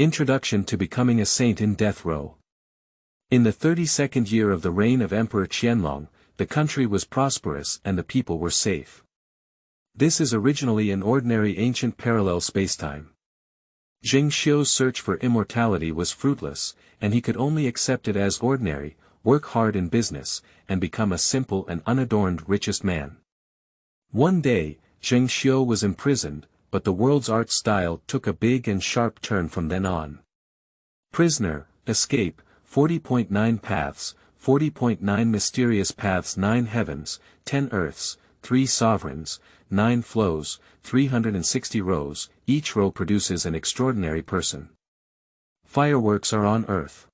Introduction to Becoming a Saint in Death Row. In the 32nd year of the reign of Emperor Qianlong, the country was prosperous and the people were safe. This is originally an ordinary ancient parallel spacetime. Zheng Xiu's search for immortality was fruitless, and he could only accept it as ordinary, work hard in business, and become a simple and unadorned richest man. One day, Zheng Xiu was imprisoned, but the world's art style took a big and sharp turn from then on. Prisoner, escape, 40.9 paths, 40.9 mysterious paths, 9 heavens, 10 earths, 3 sovereigns, 9 flows, 360 rows, each row produces an extraordinary person. Fireworks are on earth.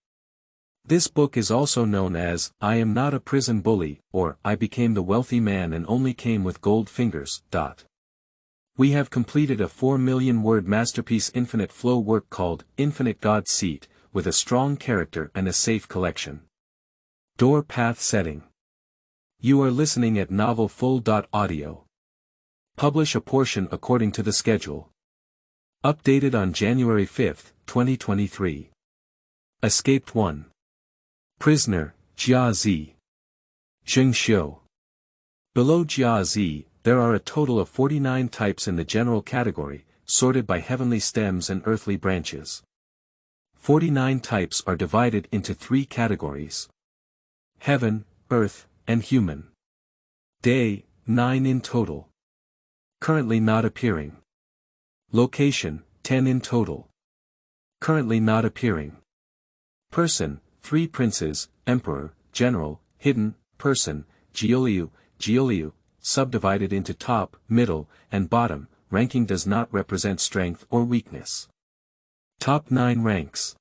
This book is also known as, I Am Not a Prison Bully, or, I Became the Wealthy Man and Only Came with Gold Fingers. We have completed a 4 million word masterpiece infinite flow work called, Infinite God Seat, with a strong character and a safe collection. Door path setting. You are listening at novelfull.audio. Publish a portion according to the schedule. Updated on January 5, 2023. Escaped 1. Prisoner, Jia Zi. Zheng Xiu. Below Jia Zi, there are a total of 49 types in the general category, sorted by heavenly stems and earthly branches. 49 types are divided into 3 categories. Heaven, earth, and human. Day, 9 in total. Currently not appearing. Location, 10 in total. Currently not appearing. Person, 3 princes, emperor, general, hidden, person, Jiuliu, subdivided into top, middle, and bottom. Ranking does not represent strength or weakness. Top 9 ranks.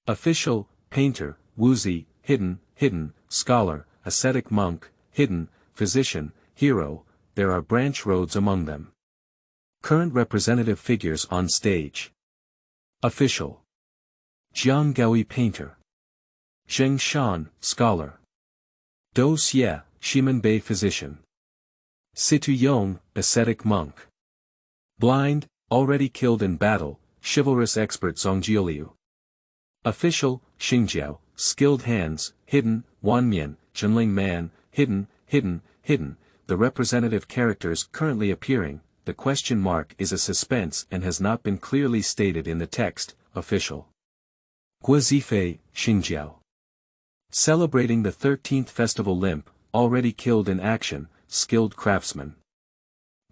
Official, painter, woozy, hidden, scholar, ascetic monk, hidden, physician, hero. There are branch roads among them. Current representative figures on stage. Official. Jiang Gaoi, painter. Zheng Shan, scholar. Dou Xie, Shimen-bei, physician. Situ Yong, ascetic monk. Blind, already killed in battle, chivalrous expert Zhongjiuliu. Official, Xingjiao, skilled hands, hidden, Wanmian, Zhenling man, hidden. The representative characters currently appearing, the question mark is a suspense and has not been clearly stated in the text, official. Guozifei, Xingjiao. Celebrating the 13th festival limp, already killed in action, skilled craftsman.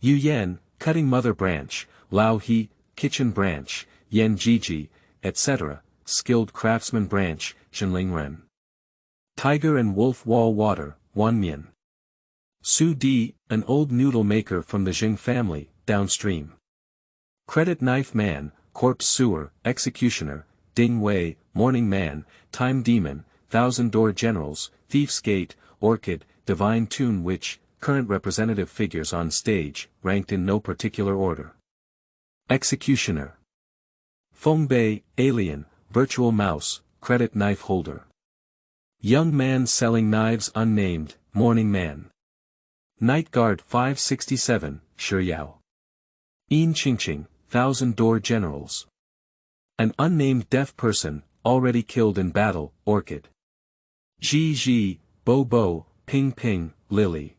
Yu Yan, cutting mother branch, Lao He, kitchen branch, Yan Jiji, etc., skilled craftsman branch, Zhenling Ren. Tiger and wolf wall water, Wanmian. Su Di, an old noodle maker from the Zheng family, downstream. Credit knife man, corpse sewer, executioner, Ding Wei, morning man, time demon, thousand door generals, thief's gate, orchid, divine tune witch. Current representative figures on stage, ranked in no particular order. Executioner. Feng Bei, alien, virtual mouse, credit knife holder. Young man selling knives unnamed, morning man. Night guard 567, Shiyao. Yin Qingqing, thousand door generals. An unnamed deaf person, already killed in battle, orchid. Ji, Bo, Ping, lily.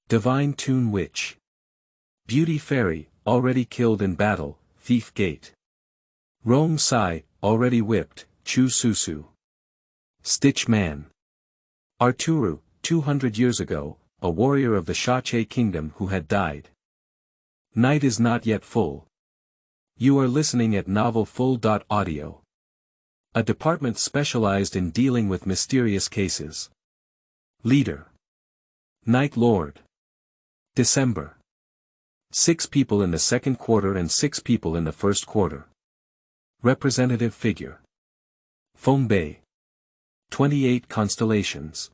Divine tune witch. Beauty fairy, already killed in battle, thief gate. Rong Sai, already whipped, Chu Susu. Stitch man. Arturu, 200 years ago, a warrior of the Shache kingdom who had died. Night is not yet full. You are listening at novelfull.audio. A department specialized in dealing with mysterious cases. Leader. Night Lord. December. 6 people in the second quarter and 6 people in the first quarter. Representative figure. Feng Bei. 28 constellations.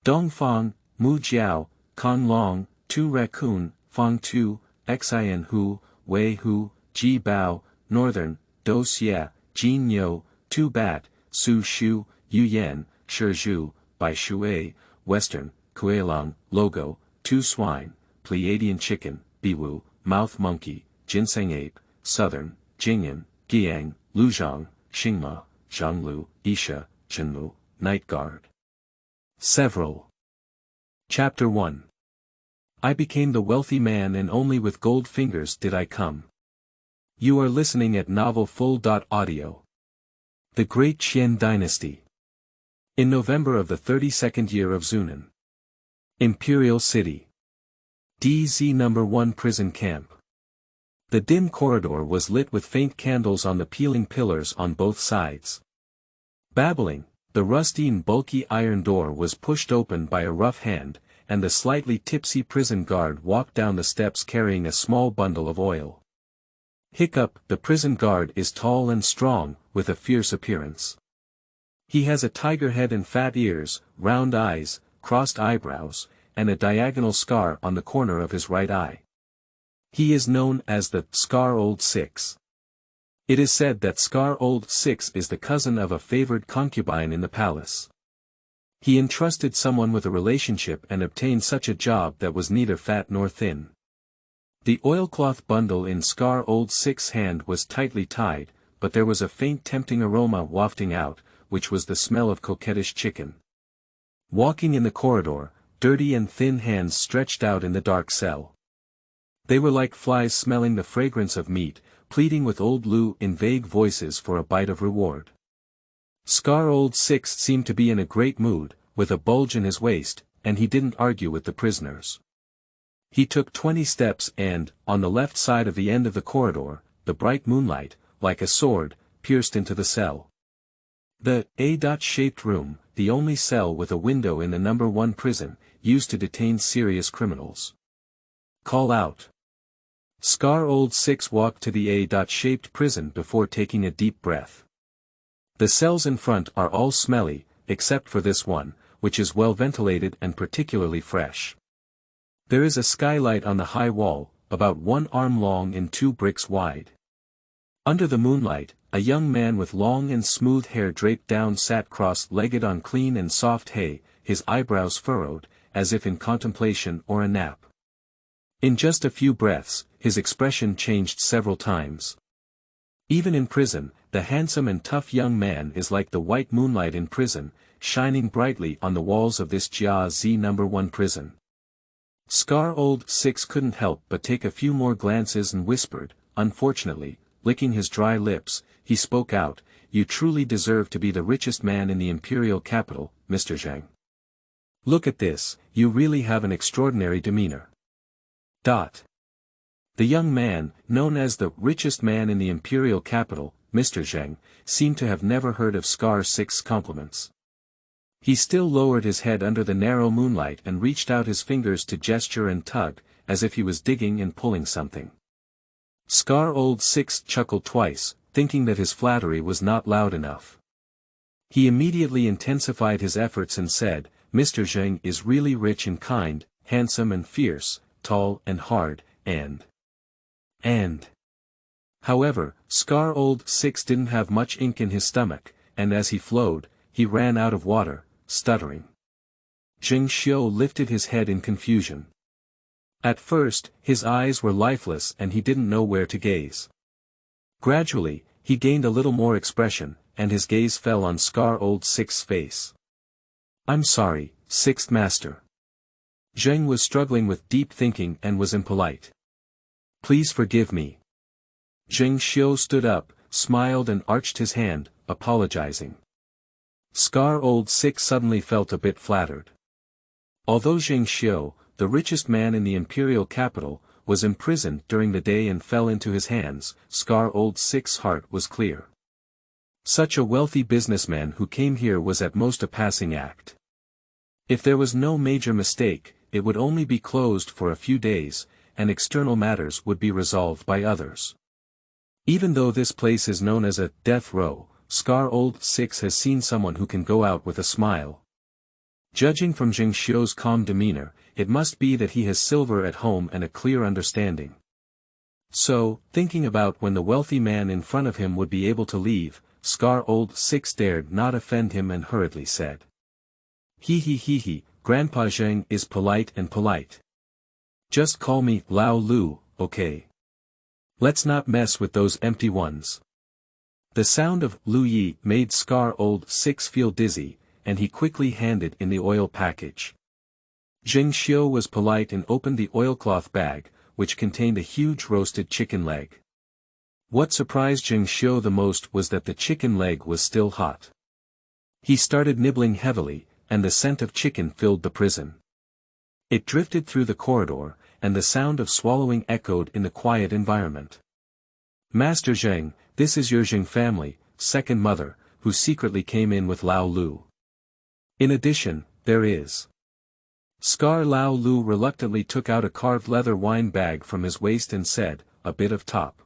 Dongfang, Mu Jiao, Kan Long, Tu Raccoon, Fang Tu, Xin Hu, Wei Hu, Ji Bao, Northern, Do Xie, Jin Yo, Tu Bat, Su Shu, Yu Yan, Shi Zhu, Bai Shui, Western, Kuelong, Logo, Tu Swine, Pleiadian Chicken, Biwu, Mouth Monkey, Ginseng Ape, Southern, Jingyan, Giang, Luzhang, Xingma, Zhanglu, Isha, Zhenlu, Night Guard. Several. Chapter 1. I became the wealthy man and only with gold fingers did I come. You are listening at Novel Full.audio. The Great Qian Dynasty. In November of the 32nd year of Zunan. Imperial City. DZ No. 1 Prison Camp. The dim corridor was lit with faint candles on the peeling pillars on both sides. Babbling, the rusty and bulky iron door was pushed open by a rough hand, and the slightly tipsy prison guard walked down the steps carrying a small bundle of oil. Hiccup, the prison guard is tall and strong, with a fierce appearance. He has a tiger head and fat ears, round eyes, crossed eyebrows, and a diagonal scar on the corner of his right eye. He is known as the Scar Old Six. It is said that Scar Old Six is the cousin of a favored concubine in the palace. He entrusted someone with a relationship and obtained such a job that was neither fat nor thin. The oilcloth bundle in Scar Old Six's hand was tightly tied, but there was a faint tempting aroma wafting out, which was the smell of coquettish chicken. Walking in the corridor, dirty and thin hands stretched out in the dark cell. They were like flies smelling the fragrance of meat, pleading with old Lu in vague voices for a bite of reward. Scar Old Six seemed to be in a great mood, with a bulge in his waist, and he didn't argue with the prisoners. He took 20 steps and, on the left side of the end of the corridor, the bright moonlight, like a sword, pierced into the cell. The A-shaped room, the only cell with a window in the No. 1 prison, used to detain serious criminals. Call out. Scar Old Six walked to the A-shaped prison before taking a deep breath. The cells in front are all smelly, except for this one, which is well ventilated and particularly fresh. There is a skylight on the high wall, about 1 arm long and 2 bricks wide. Under the moonlight, a young man with long and smooth hair draped down sat cross-legged on clean and soft hay, his eyebrows furrowed, as if in contemplation or a nap. In just a few breaths, his expression changed several times. Even in prison, the handsome and tough young man is like the white moonlight in prison, shining brightly on the walls of this Jia Z No. 1 prison. Scar Old Six couldn't help but take a few more glances and whispered, unfortunately, licking his dry lips, he spoke out, "You truly deserve to be the richest man in the imperial capital, Mr. Zheng. Look at this, you really have an extraordinary demeanor." The young man, known as the richest man in the imperial capital, Mr. Zheng, seemed to have never heard of Scar Six's compliments. He still lowered his head under the narrow moonlight and reached out his fingers to gesture and tug, as if he was digging and pulling something. Scar Old Six chuckled twice, thinking that his flattery was not loud enough. He immediately intensified his efforts and said, "Mr. Zheng is really rich and kind, handsome and fierce, tall and hard, and. However, Scar Old Six didn't have much ink in his stomach, and as he flowed, he ran out of water, stuttering. Zheng Xiu lifted his head in confusion. At first, his eyes were lifeless and he didn't know where to gaze. Gradually, he gained a little more expression, and his gaze fell on Scar Old Six's face. "I'm sorry, Sixth Master." Zheng was struggling with deep thinking and was impolite. "Please forgive me." Zheng Xiu stood up, smiled and arched his hand, apologizing. Scar Old Six suddenly felt a bit flattered. Although Zheng Xiu, the richest man in the imperial capital, was imprisoned during the day and fell into his hands, Scar Old Six's heart was clear. Such a wealthy businessman who came here was at most a passing act. If there was no major mistake, it would only be closed for a few days, and external matters would be resolved by others. Even though this place is known as a death row, Scar Old Six has seen someone who can go out with a smile. Judging from Zheng Xiu's calm demeanor, it must be that he has silver at home and a clear understanding. So, thinking about when the wealthy man in front of him would be able to leave, Scar Old Six dared not offend him and hurriedly said. He, Grandpa Zheng is polite and polite. Just call me Lao Lu, okay? Let's not mess with those empty ones. The sound of Lu Yi made Scar Old 6 feel dizzy, and he quickly handed in the oil package. Zheng Xiu was polite and opened the oilcloth bag, which contained a huge roasted chicken leg. What surprised Zheng Xiu the most was that the chicken leg was still hot. He started nibbling heavily, and the scent of chicken filled the prison. It drifted through the corridor, and the sound of swallowing echoed in the quiet environment. Master Zheng, this is your Zheng family, second mother, who secretly came in with Lao Lu. In addition, there is. Scar Lao Lu reluctantly took out a carved leather wine bag from his waist and said, a bit of top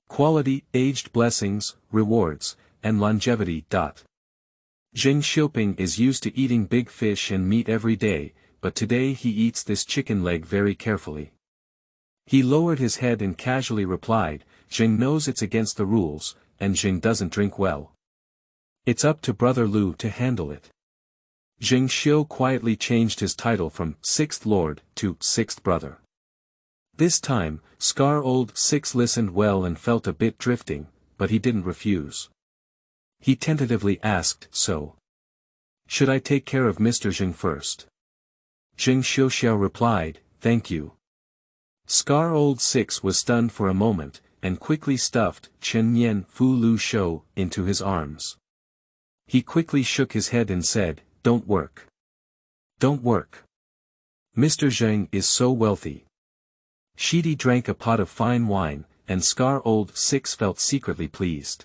quality, aged blessings, rewards, and longevity. Zheng Xiuping is used to eating big fish and meat every day, but today he eats this chicken leg very carefully. He lowered his head and casually replied, Zheng knows it's against the rules, and Zheng doesn't drink well. It's up to Brother Lu to handle it. Zheng Xiu quietly changed his title from 6th Lord to 6th Brother. This time, Scar Old 6 listened well and felt a bit drifting, but he didn't refuse. He tentatively asked, so. Should I take care of Mr. Zheng first? Zheng Xiuxiao replied, thank you. Scar Old 6 was stunned for a moment, and quickly stuffed Chen Yan Fu Lu Shou into his arms. He quickly shook his head and said, don't work. Don't work. Mr. Zheng is so wealthy. Shidi drank a pot of fine wine, and Scar Old 6 felt secretly pleased.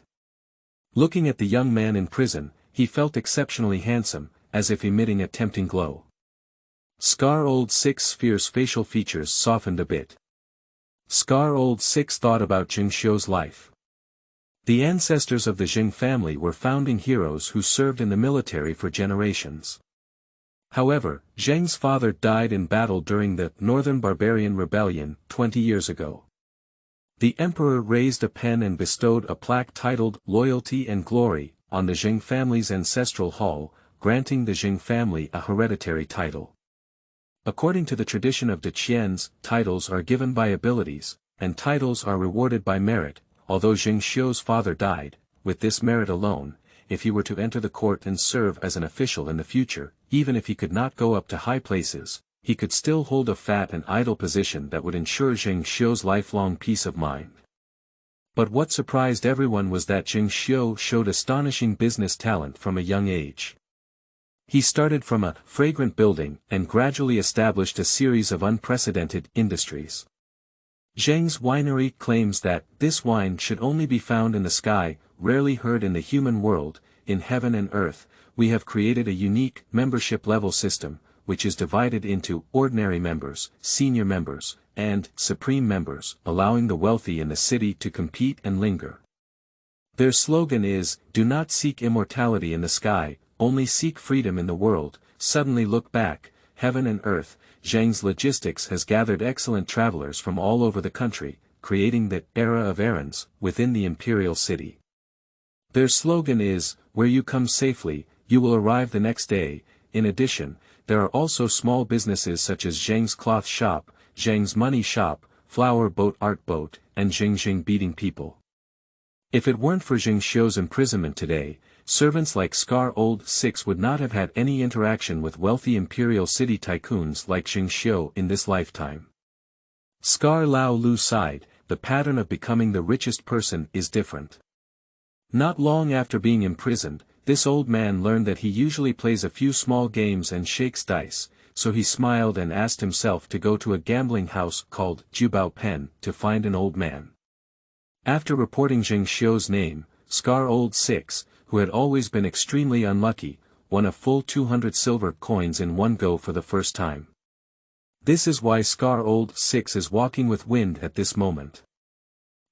Looking at the young man in prison, he felt exceptionally handsome, as if emitting a tempting glow. Scar Old 6's fierce facial features softened a bit. Scar Old 6 thought about Zheng Xiu's life. The ancestors of the Zheng family were founding heroes who served in the military for generations. However, Zheng's father died in battle during the Northern Barbarian Rebellion 20 years ago. The emperor raised a pen and bestowed a plaque titled Loyalty and Glory on the Zheng family's ancestral hall, granting the Zheng family a hereditary title. According to the tradition of the Qians, titles are given by abilities, and titles are rewarded by merit. Although Zheng Xiu's father died, with this merit alone, if he were to enter the court and serve as an official in the future, even if he could not go up to high places, he could still hold a fat and idle position that would ensure Zheng Xiu's lifelong peace of mind. But what surprised everyone was that Zheng Xiu showed astonishing business talent from a young age. He started from a fragrant building and gradually established a series of unprecedented industries. Zheng's winery claims that this wine should only be found in the sky, rarely heard in the human world. In heaven and earth, we have created a unique membership level system, which is divided into ordinary members, senior members, and supreme members, allowing the wealthy in the city to compete and linger. Their slogan is, do not seek immortality in the sky, only seek freedom in the world. Suddenly look back, heaven and earth. Zheng's logistics has gathered excellent travelers from all over the country, creating the era of errands within the imperial city. Their slogan is, where you come safely, you will arrive the next day. In addition, there are also small businesses such as Zheng's cloth shop, Zheng's money shop, flower boat art boat, and Zheng beating people. If it weren't for Zheng Xiu's imprisonment today, servants like Scar Old 6 would not have had any interaction with wealthy imperial city tycoons like Zheng Xiu in this lifetime. Scar Lao Lu sighed, the pattern of becoming the richest person is different. Not long after being imprisoned, this old man learned that he usually plays a few small games and shakes dice, so he smiled and asked himself to go to a gambling house called Jubao Pen to find an old man. After reporting Zheng Xiu's name, Scar Old 6, who had always been extremely unlucky, won a full 200 silver coins in one go for the first time. This is why Scar Old 6 is walking with wind at this moment.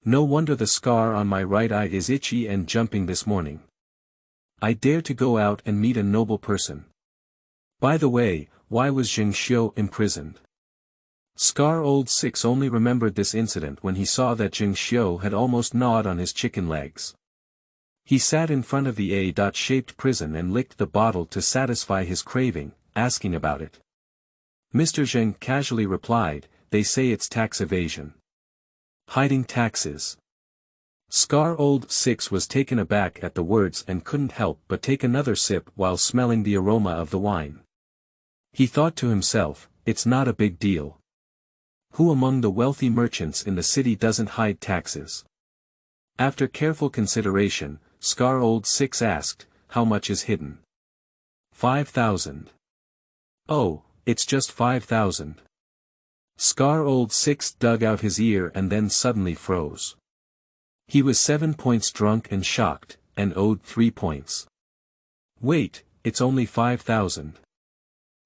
No wonder the scar on my right eye is itchy and jumping this morning. I dare to go out and meet a noble person. By the way, why was Zheng Xiu imprisoned? Scar Old 6 only remembered this incident when he saw that Zheng Xiu had almost gnawed on his chicken legs. He sat in front of the A-shaped prison and licked the bottle to satisfy his craving, asking about it. Mr. Zheng casually replied, they say it's tax evasion. Hiding taxes. Scar Old 6 was taken aback at the words and couldn't help but take another sip while smelling the aroma of the wine. He thought to himself, it's not a big deal. Who among the wealthy merchants in the city doesn't hide taxes? After careful consideration, Scar Old 6 asked, how much is hidden? 5,000. Oh, it's just 5,000. Scar Old 6 dug out his ear and then suddenly froze. He was 7 points drunk and shocked, and owed 3 points. Wait, it's only 5,000.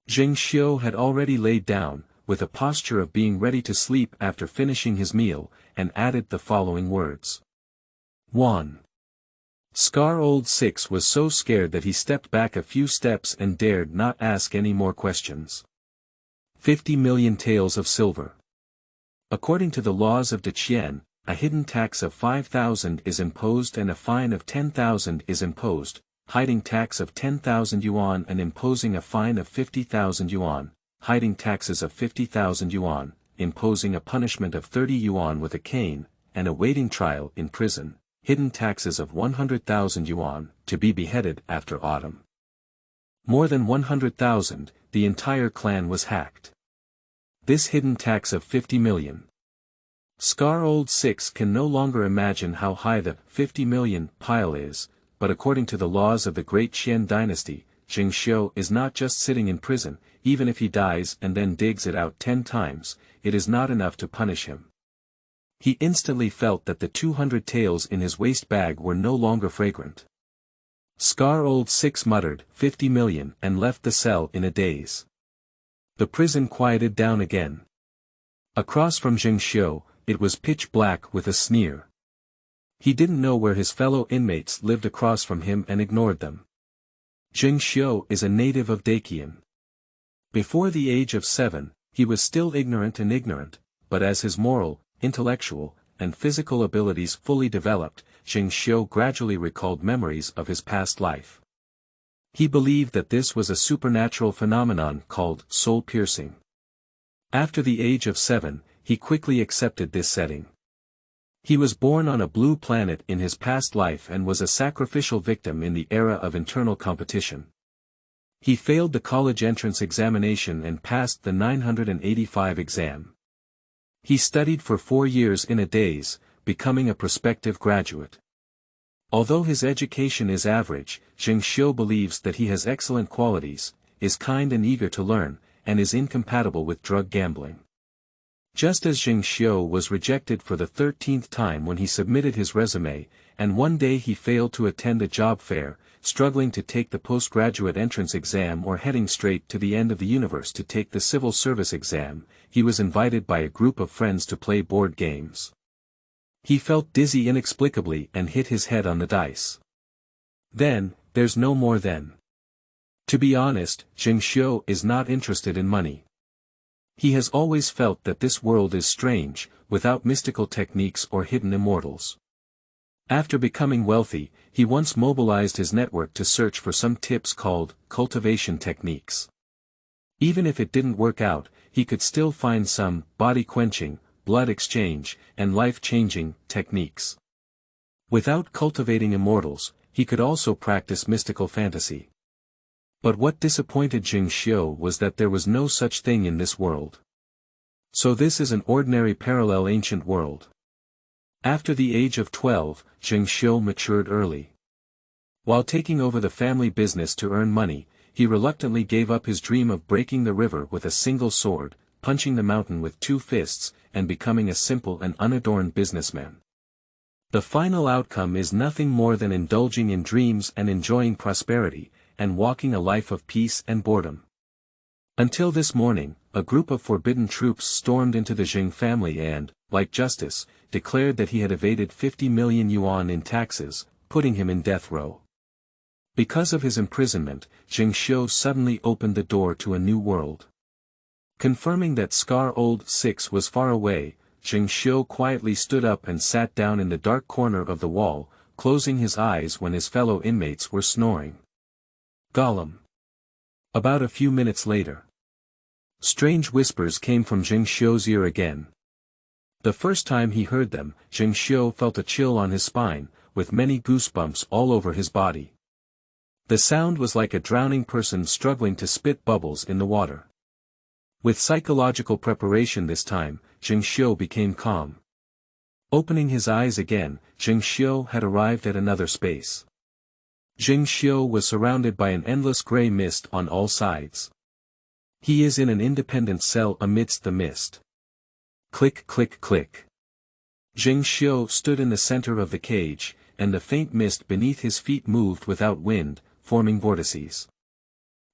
Zheng Xiu had already laid down, with a posture of being ready to sleep after finishing his meal, and added the following words. 1. Scar Old 6 was so scared that he stepped back a few steps and dared not ask any more questions. 50 million taels of silver. According to the laws of Deqian, a hidden tax of 5,000 is imposed and a fine of 10,000 is imposed, hiding tax of 10,000 yuan and imposing a fine of 50,000 yuan, hiding taxes of 50,000 yuan, imposing a punishment of 30 yuan with a cane, and awaiting trial in prison, hidden taxes of 100,000 yuan, to be beheaded after autumn. More than 100,000, the entire clan was hacked. This hidden tax of 50 million. Scar Old 6 can no longer imagine how high the 50 million pile is, but according to the laws of the Great Qian dynasty, Zheng Xiu is not just sitting in prison, even if he dies and then digs it out 10 times, it is not enough to punish him. He instantly felt that the 200 taels in his waist bag were no longer fragrant. Scar Old 6 muttered 50 million and left the cell in a daze. The prison quieted down again. Across from Zheng Xiu, it was pitch black with a sneer. He didn't know where his fellow inmates lived across from him and ignored them. Zheng Xiu is a native of Deqian. Before the age of 7, he was still ignorant, but as his moral, intellectual, and physical abilities fully developed, Zheng Xiu gradually recalled memories of his past life. He believed that this was a supernatural phenomenon called soul-piercing. After the age of 7, he quickly accepted this setting. He was born on a blue planet in his past life and was a sacrificial victim in the era of internal competition. He failed the college entrance examination and passed the 985 exam. He studied for 4 years in a daze, becoming a prospective graduate. Although his education is average, Zheng Xiu believes that he has excellent qualities, is kind and eager to learn, and is incompatible with drug gambling. Just as Zheng Xiu was rejected for the 13th time when he submitted his resume, and one day he failed to attend a job fair, struggling to take the postgraduate entrance exam or heading straight to the end of the universe to take the civil service exam, he was invited by a group of friends to play board games. He felt dizzy inexplicably and hit his head on the dice. Then, there's no more then. To be honest, Zheng Xiu is not interested in money. He has always felt that this world is strange, without mystical techniques or hidden immortals. After becoming wealthy, he once mobilized his network to search for some tips called cultivation techniques. Even if it didn't work out, he could still find some body-quenching, blood exchange, and life-changing techniques. Without cultivating immortals, he could also practice mystical fantasy. But what disappointed Zheng Xiu was that there was no such thing in this world. So this is an ordinary parallel ancient world. After the age of 12, Zheng Xiu matured early. While taking over the family business to earn money, he reluctantly gave up his dream of breaking the river with a single sword, punching the mountain with 2 fists, and becoming a simple and unadorned businessman. The final outcome is nothing more than indulging in dreams and enjoying prosperity, and walking a life of peace and boredom. Until this morning, a group of forbidden troops stormed into the Zheng family and, like justice, declared that he had evaded 50 million yuan in taxes, putting him in death row. Because of his imprisonment, Zheng Xiu suddenly opened the door to a new world. Confirming that Scar Old 6 was far away, Zheng Xiu quietly stood up and sat down in the dark corner of the wall, closing his eyes when his fellow inmates were snoring. Gollum. About a few minutes later. Strange whispers came from Zheng Xiu's ear again. The first time he heard them, Zheng Xiu felt a chill on his spine, with many goosebumps all over his body. The sound was like a drowning person struggling to spit bubbles in the water. With psychological preparation this time, Zheng Xiu became calm. Opening his eyes again, Zheng Xiu had arrived at another space. Zheng Xiu was surrounded by an endless grey mist on all sides. He is in an independent cell amidst the mist. Click click click. Zheng Xiu stood in the center of the cage, and the faint mist beneath his feet moved without wind, forming vortices.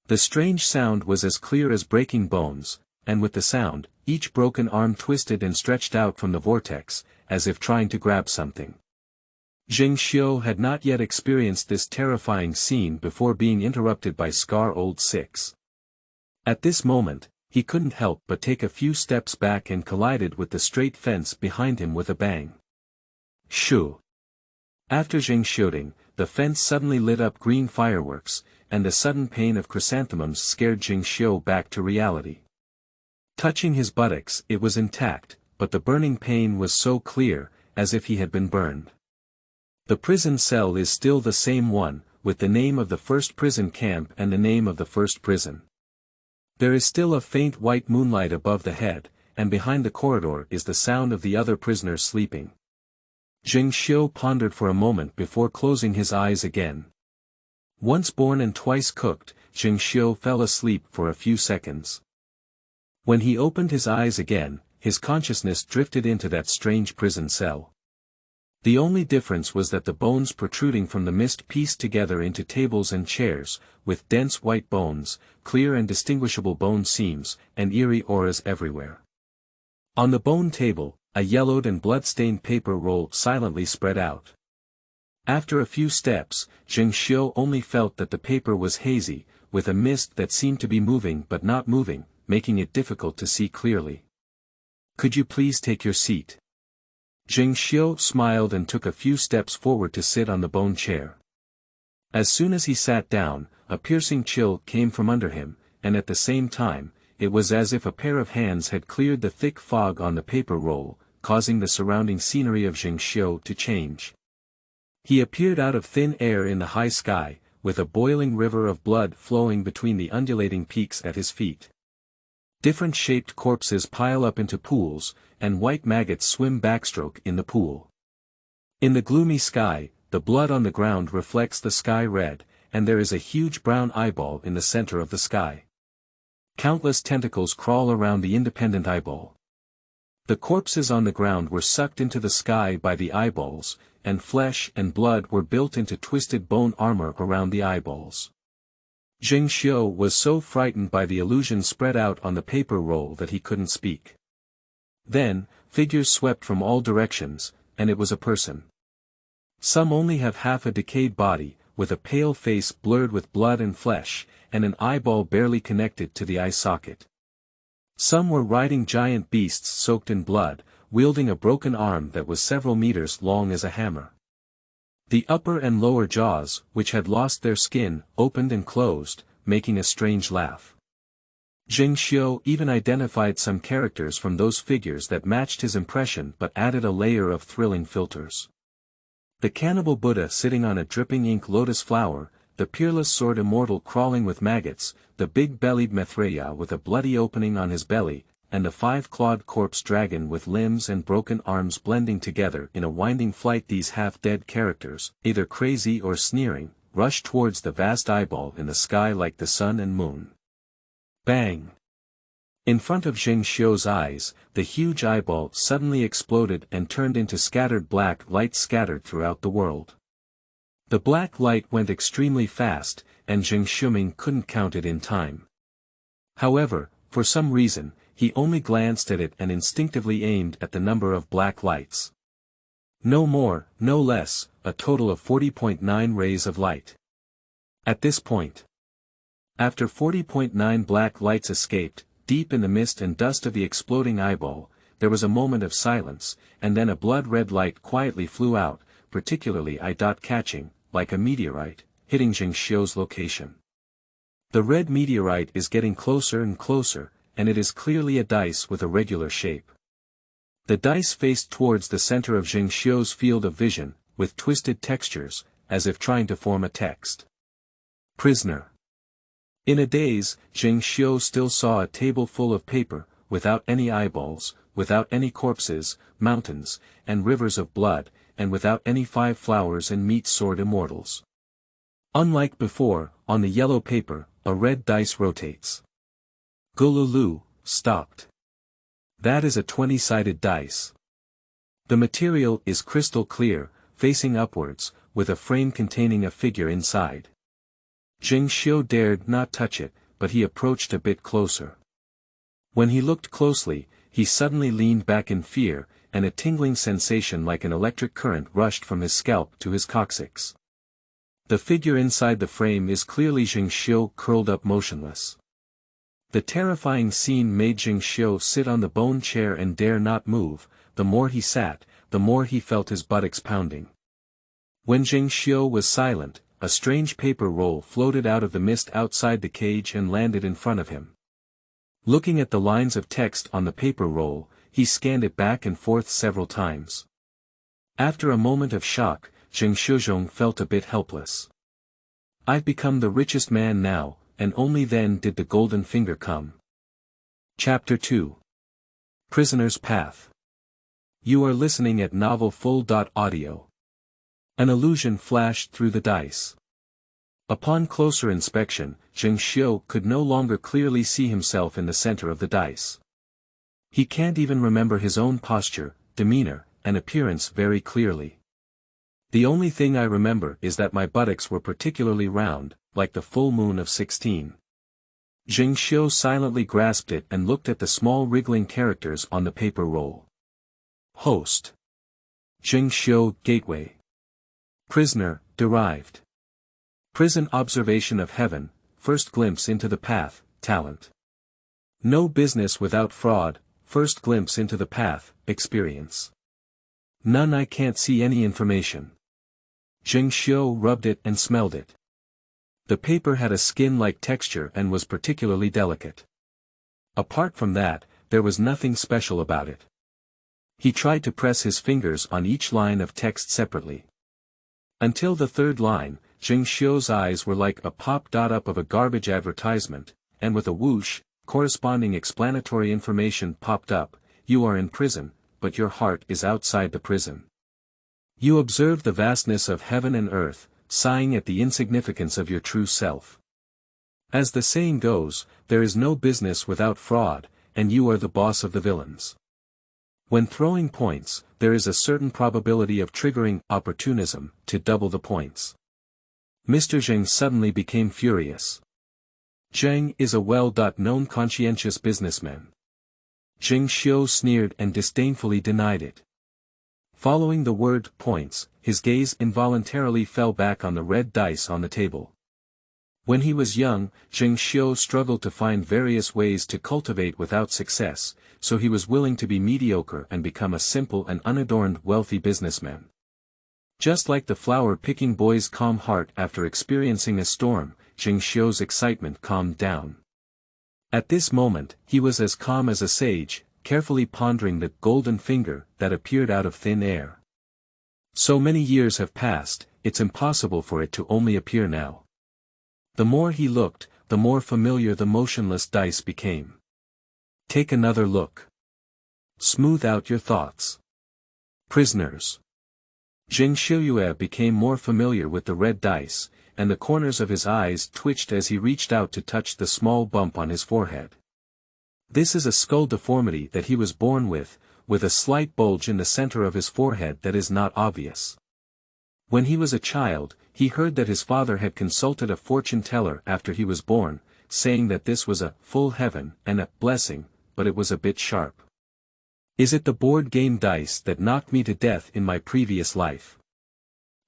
The strange sound was as clear as breaking bones, and with the sound, each broken arm twisted and stretched out from the vortex, as if trying to grab something. Zheng Xiu had not yet experienced this terrifying scene before being interrupted by Scar Old 6. At this moment, he couldn't help but take a few steps back and collided with the straight fence behind him with a bang. Shoo! After Zheng shooting, the fence suddenly lit up green fireworks, and the sudden pain of chrysanthemums scared Zheng Xiu back to reality. Touching his buttocks, it was intact, but the burning pain was so clear, as if he had been burned. The prison cell is still the same one, with the name of the first prison camp and the name of the first prison. There is still a faint white moonlight above the head, and behind the corridor is the sound of the other prisoners sleeping. Zheng Xiu pondered for a moment before closing his eyes again. Once born and twice cooked, Zheng Xiu fell asleep for a few seconds. When he opened his eyes again, his consciousness drifted into that strange prison cell. The only difference was that the bones protruding from the mist pieced together into tables and chairs, with dense white bones, clear and distinguishable bone seams, and eerie auras everywhere. On the bone table, a yellowed and blood-stained paper roll silently spread out. After a few steps, Zheng Xiu only felt that the paper was hazy, with a mist that seemed to be moving but not moving, making it difficult to see clearly. "Could you please take your seat?" Zheng Xiu smiled and took a few steps forward to sit on the bone chair. As soon as he sat down, a piercing chill came from under him, and at the same time, it was as if a pair of hands had cleared the thick fog on the paper roll, causing the surrounding scenery of Zheng Xiu to change. He appeared out of thin air in the high sky, with a boiling river of blood flowing between the undulating peaks at his feet. Different shaped corpses pile up into pools, and white maggots swim backstroke in the pool. In the gloomy sky, the blood on the ground reflects the sky red, and there is a huge brown eyeball in the center of the sky. Countless tentacles crawl around the independent eyeball. The corpses on the ground were sucked into the sky by the eyeballs, and flesh and blood were built into twisted bone armor around the eyeballs. Zheng Xiu was so frightened by the illusion spread out on the paper roll that he couldn't speak. Then, figures swept from all directions, and it was a person. Some only have half a decayed body, with a pale face blurred with blood and flesh, and an eyeball barely connected to the eye socket. Some were riding giant beasts soaked in blood, wielding a broken arm that was several meters long as a hammer. The upper and lower jaws, which had lost their skin, opened and closed, making a strange laugh. Zheng Xiu even identified some characters from those figures that matched his impression but added a layer of thrilling filters. The cannibal Buddha sitting on a dripping ink lotus flower, the peerless sword immortal crawling with maggots, the big-bellied Maitreya with a bloody opening on his belly, and the five-clawed corpse dragon with limbs and broken arms blending together in a winding flight. These half-dead characters, either crazy or sneering, rushed towards the vast eyeball in the sky like the sun and moon. Bang! In front of Zheng Xiu's eyes, the huge eyeball suddenly exploded and turned into scattered black light scattered throughout the world. The black light went extremely fast, and Zheng Xiu couldn't count it in time. However, for some reason, he only glanced at it and instinctively aimed at the number of black lights. No more, no less, a total of 40.9 rays of light. At this point, after 40.9 black lights escaped, deep in the mist and dust of the exploding eyeball, there was a moment of silence, and then a blood-red light quietly flew out, particularly eye-catching, like a meteorite, hitting Zheng Xiu's location. The red meteorite is getting closer and closer, and it is clearly a dice with a regular shape. The dice faced towards the center of Zheng Xiu's field of vision, with twisted textures, as if trying to form a text. Prisoner. In a daze, Zheng Xiu still saw a table full of paper, without any eyeballs, without any corpses, mountains, and rivers of blood, and without any 5 flowers and meat sword immortals. Unlike before, on the yellow paper, a red dice rotates. Gululu, stopped. That is a 20-sided dice. The material is crystal clear, facing upwards, with a frame containing a figure inside. Zheng Xiu dared not touch it, but he approached a bit closer. When he looked closely, he suddenly leaned back in fear, and a tingling sensation like an electric current rushed from his scalp to his coccyx. The figure inside the frame is clearly Zheng Xiu curled up motionless. The terrifying scene made Zheng Xiu sit on the bone chair and dare not move. The more he sat, the more he felt his buttocks pounding. When Zheng Xiu was silent, a strange paper roll floated out of the mist outside the cage and landed in front of him. Looking at the lines of text on the paper roll, he scanned it back and forth several times. After a moment of shock, Zheng Xiuzhong felt a bit helpless. I've become the richest man now, and only then did the golden finger come. Chapter 2. Prisoner's Path. You are listening at novelfull.audio. An illusion flashed through the dice. Upon closer inspection, Zheng Xiu could no longer clearly see himself in the center of the dice. He can't even remember his own posture, demeanor, and appearance very clearly. The only thing I remember is that my buttocks were particularly round, like the full moon of 16. Zheng Xiu silently grasped it and looked at the small wriggling characters on the paper roll. Host. Zheng Xiu Gateway. Prisoner, derived. Prison observation of heaven, first glimpse into the path, talent. No business without fraud, first glimpse into the path, experience. None I can't see any information. Zheng Xiu rubbed it and smelled it. The paper had a skin-like texture and was particularly delicate. Apart from that, there was nothing special about it. He tried to press his fingers on each line of text separately. Until the third line, Zheng Xiu's eyes were like a pop dot up of a garbage advertisement, and with a whoosh, corresponding explanatory information popped up. You are in prison, but your heart is outside the prison. You observe the vastness of heaven and earth, sighing at the insignificance of your true self. As the saying goes, there is no business without fraud, and you are the boss of the villains. When throwing points, there is a certain probability of triggering opportunism to double the points. Mr. Zheng suddenly became furious. Zheng is a well-known conscientious businessman. Zheng Xiu sneered and disdainfully denied it. Following the word points, his gaze involuntarily fell back on the red dice on the table. When he was young, Zheng Xiu struggled to find various ways to cultivate without success, so he was willing to be mediocre and become a simple and unadorned wealthy businessman. Just like the flower-picking boy's calm heart after experiencing a storm, Zheng Xiu's excitement calmed down. At this moment, he was as calm as a sage, carefully pondering the golden finger that appeared out of thin air. So many years have passed, it's impossible for it to only appear now. The more he looked, the more familiar the motionless dice became. Take another look. Smooth out your thoughts. Prisoners. Zheng Xiu became more familiar with the red dice, and the corners of his eyes twitched as he reached out to touch the small bump on his forehead. This is a skull deformity that he was born with a slight bulge in the center of his forehead that is not obvious. When he was a child, he heard that his father had consulted a fortune teller after he was born, saying that this was a full heaven and a blessing, but it was a bit sharp. Is it the board game dice that knocked me to death in my previous life?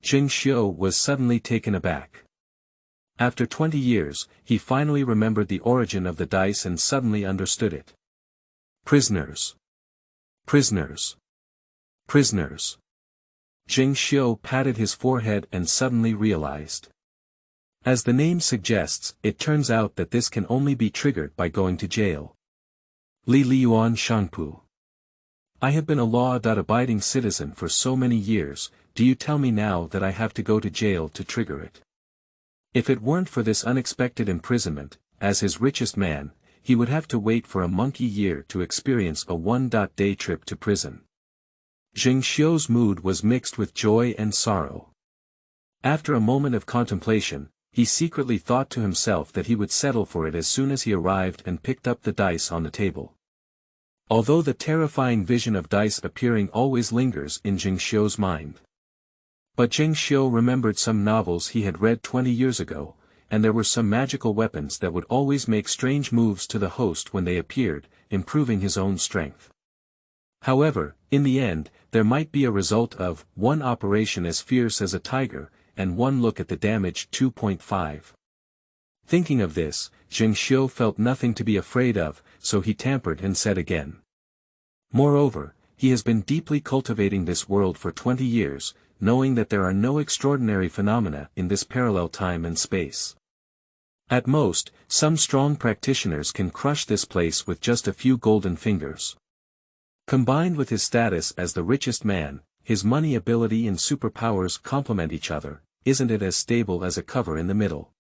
Zheng Xiu was suddenly taken aback. After 20 years, he finally remembered the origin of the dice and suddenly understood it. Prisoners. Prisoners. Prisoners. Zheng Xiu patted his forehead and suddenly realized. As the name suggests, it turns out that this can only be triggered by going to jail. Li Liuan Shangpu. I have been a law-abiding citizen for so many years, do you tell me now that I have to go to jail to trigger it? If it weren't for this unexpected imprisonment, as his richest man, he would have to wait for a monkey year to experience a one-day trip to prison. Zheng Xiu's mood was mixed with joy and sorrow. After a moment of contemplation, he secretly thought to himself that he would settle for it as soon as he arrived and picked up the dice on the table. Although the terrifying vision of dice appearing always lingers in Zheng Xiu's mind. But Zheng Xiu remembered some novels he had read 20 years ago, and there were some magical weapons that would always make strange moves to the host when they appeared, improving his own strength. However, in the end, there might be a result of one operation as fierce as a tiger, and one look at the damage 2.5. Thinking of this, Zheng Xiu felt nothing to be afraid of, so he tampered and said again. Moreover, he has been deeply cultivating this world for 20 years, knowing that there are no extraordinary phenomena in this parallel time and space. At most, some strong practitioners can crush this place with just a few golden fingers. Combined with his status as the richest man, his money ability and superpowers complement each other, isn't it as stable as a cover in the middle?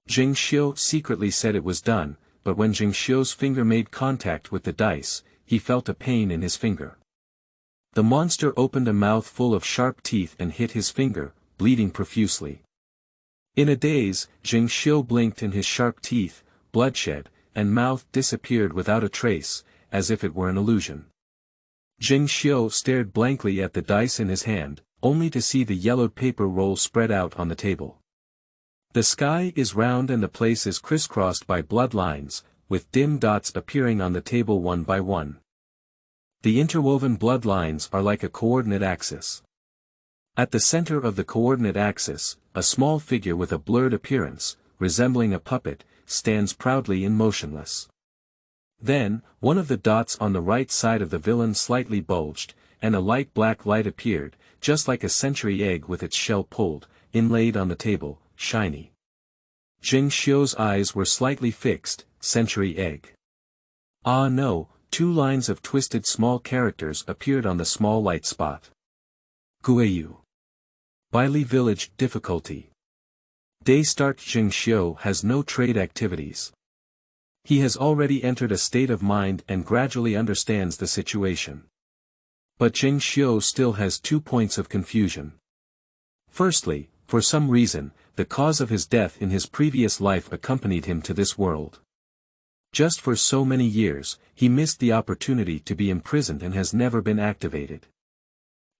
Zheng Xiu secretly said it was done, but when Zheng Xiu's finger made contact with the dice, he felt a pain in his finger. The monster opened a mouth full of sharp teeth and hit his finger, bleeding profusely. In a daze, Zheng Xiu blinked and his sharp teeth, bloodshed, and mouth disappeared without a trace, as if it were an illusion. Zheng Xiu stared blankly at the dice in his hand, only to see the yellowed paper roll spread out on the table. The sky is round and the place is crisscrossed by blood lines, with dim dots appearing on the table one by one. The interwoven blood lines are like a coordinate axis. At the center of the coordinate axis, a small figure with a blurred appearance, resembling a puppet, stands proudly and motionless. Then, one of the dots on the right side of the villain slightly bulged, and a light black light appeared, just like a century egg with its shell pulled, inlaid on the table, shiny. Zheng Xiu's eyes were slightly fixed, century egg. Ah no, 2 lines of twisted small characters appeared on the small light spot. Guiyu. Baili village difficulty. Day start. Zheng Xiu has no trade activities. He has already entered a state of mind and gradually understands the situation. But Zheng Xiu still has 2 points of confusion. Firstly, for some reason, the cause of his death in his previous life accompanied him to this world. Just for so many years, he missed the opportunity to be imprisoned and has never been activated.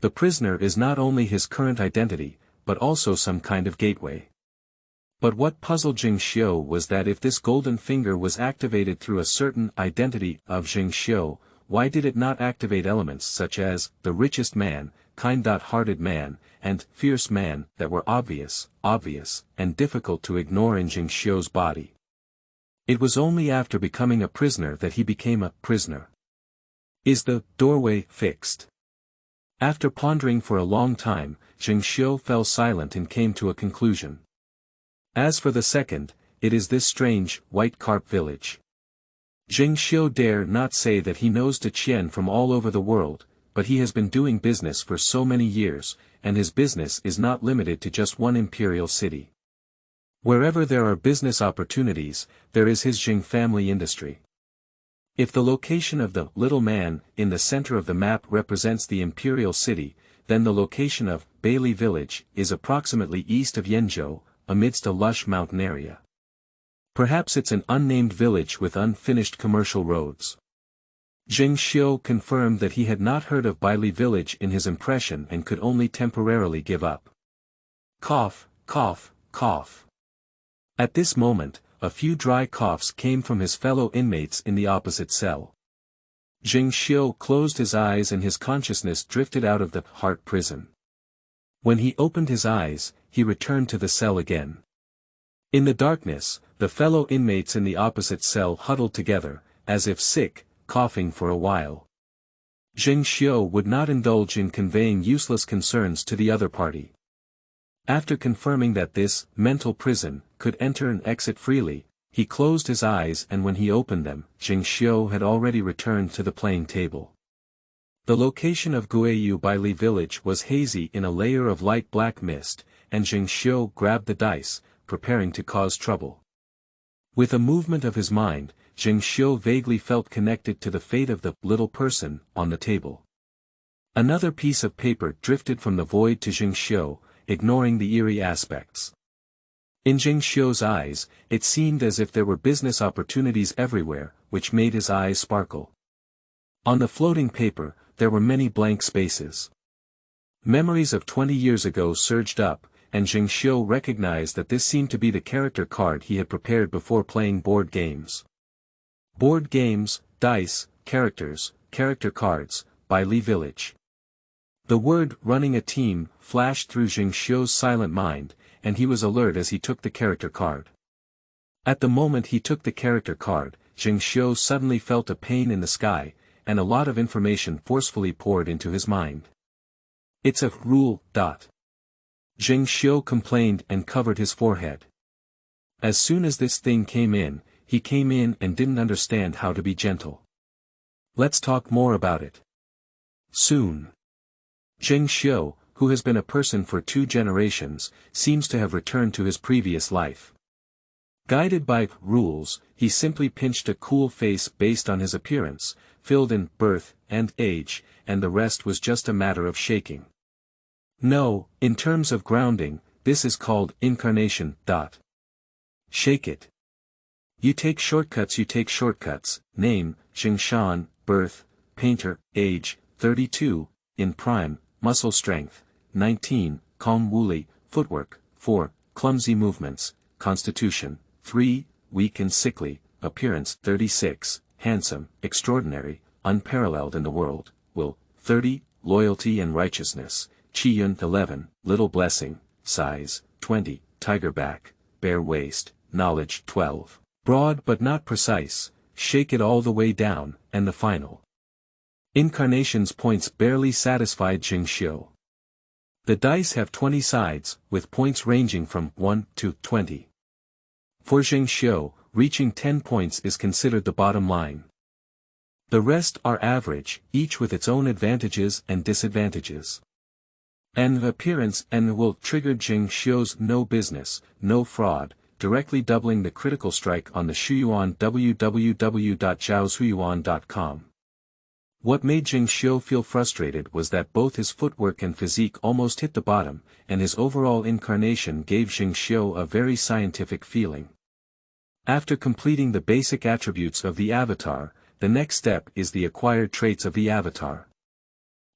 The prisoner is not only his current identity, but also some kind of gateway. But what puzzled Zheng Xiu was that if this golden finger was activated through a certain identity of Zheng Xiu, why did it not activate elements such as the richest man, kind-hearted man, and fierce man that were obvious, and difficult to ignore in Zheng Xiu's body? It was only after becoming a prisoner that he became a prisoner. Is the doorway fixed? After pondering for a long time, Zheng Xiu fell silent and came to a conclusion. As for the second, it is this strange, white carp village. Zheng Xiu dare not say that he knows the Qian from all over the world, but he has been doing business for so many years, and his business is not limited to just one imperial city. Wherever there are business opportunities, there is his Zheng family industry. If the location of the little man in the center of the map represents the imperial city, then the location of Baili village is approximately east of Yanzhou, amidst a lush mountain area. Perhaps it's an unnamed village with unfinished commercial roads. Zheng Xiu confirmed that he had not heard of Baili village in his impression and could only temporarily give up. Cough, cough, cough. At this moment, a few dry coughs came from his fellow inmates in the opposite cell. Zheng Xiu closed his eyes and his consciousness drifted out of the heart prison. When he opened his eyes, he returned to the cell again. In the darkness, the fellow inmates in the opposite cell huddled together, as if sick, coughing for a while. Zheng Xiu would not indulge in conveying useless concerns to the other party. After confirming that this mental prison could enter and exit freely, he closed his eyes, and when he opened them, Zheng Xiu had already returned to the playing table. The location of Guiyu by Li village was hazy in a layer of light black mist, and Zheng Xiu grabbed the dice, preparing to cause trouble. With a movement of his mind, Zheng Xiu vaguely felt connected to the fate of the little person on the table. Another piece of paper drifted from the void to Zheng Xiu, ignoring the eerie aspects. In Zheng Xiu's eyes, it seemed as if there were business opportunities everywhere, which made his eyes sparkle. On the floating paper, there were many blank spaces. Memories of 20 years ago surged up, and Zheng Xiu recognized that this seemed to be the character card he had prepared before playing board games. Board games, dice, characters, character cards, by Li village. The word running a team flashed through Zheng Xiu's silent mind, and he was alert as he took the character card. At the moment he took the character card, Zheng Xiu suddenly felt a pain in the sky, and a lot of information forcefully poured into his mind. It's a rule. Zheng Xiu complained and covered his forehead. As soon as this thing came in, he came in and didn't understand how to be gentle. Let's talk more about it. Soon. Zheng Xiu, who has been a person for 2 generations, seems to have returned to his previous life. Guided by rules, he simply pinched a cool face based on his appearance, filled in birth and age, and the rest was just a matter of shaking. No, in terms of grounding, this is called incarnation. Shake it. You take shortcuts. Name, Zhengshan, birth, painter, age, 32, in prime, muscle strength, 19, calm woolly, footwork, 4, clumsy movements, constitution, 3, weak and sickly, appearance, 36, handsome, extraordinary, unparalleled in the world, will, 30, loyalty and righteousness, Qiyun 11, little blessing, size, 20, tiger back, bare waist, knowledge 12, broad but not precise, shake it all the way down, and the final. Incarnation's points barely satisfied Zheng Xiu. The dice have 20 sides, with points ranging from 1 to 20. For Zheng Xiu, reaching 10 points is considered the bottom line. The rest are average, each with its own advantages and disadvantages. And appearance and will triggered Zheng Xiu's no business, no fraud, directly doubling the critical strike on the Shuyuan www.zhaoshuyuan.com. What made Zheng Xiu feel frustrated was that both his footwork and physique almost hit the bottom, and his overall incarnation gave Zheng Xiu a very scientific feeling. After completing the basic attributes of the avatar, the next step is the acquired traits of the avatar.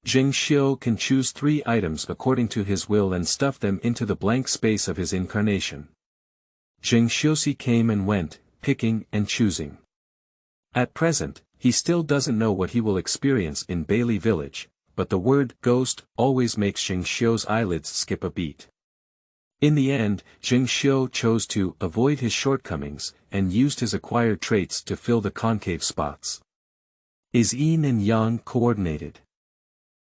Zheng Xiu can choose 3 items according to his will and stuff them into the blank space of his incarnation. Zheng Xiu came and went, picking and choosing. At present, he still doesn't know what he will experience in Bailey village, but the word ghost always makes Zheng Xiu's eyelids skip a beat. In the end, Zheng Xiu chose to avoid his shortcomings, and used his acquired traits to fill the concave spots. Is yin and yang coordinated?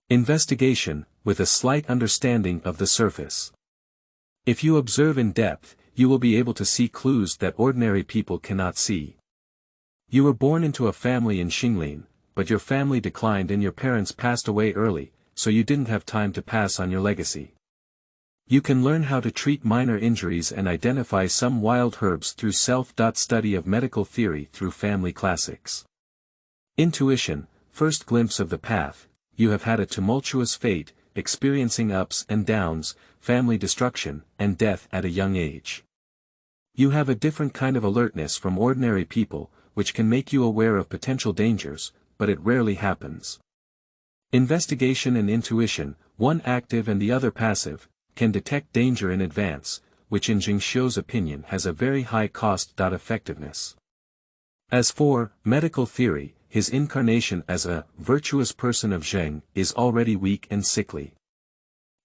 Investigation, with a slight understanding of the surface. If you observe in depth, you will be able to see clues that ordinary people cannot see. You were born into a family in Xinglin, but your family declined and your parents passed away early, so you didn't have time to pass on your legacy. You can learn how to treat minor injuries and identify some wild herbs through self-study of medical theory through family classics. Intuition, first glimpse of the path, you have had a tumultuous fate, experiencing ups and downs, family destruction, and death at a young age. You have a different kind of alertness from ordinary people, which can make you aware of potential dangers, but it rarely happens. Investigation and intuition, one active and the other passive, can detect danger in advance, which in Zheng Xiu's opinion has a very high cost-effectiveness. As for medical theory, his incarnation as a virtuous person of Zheng is already weak and sickly.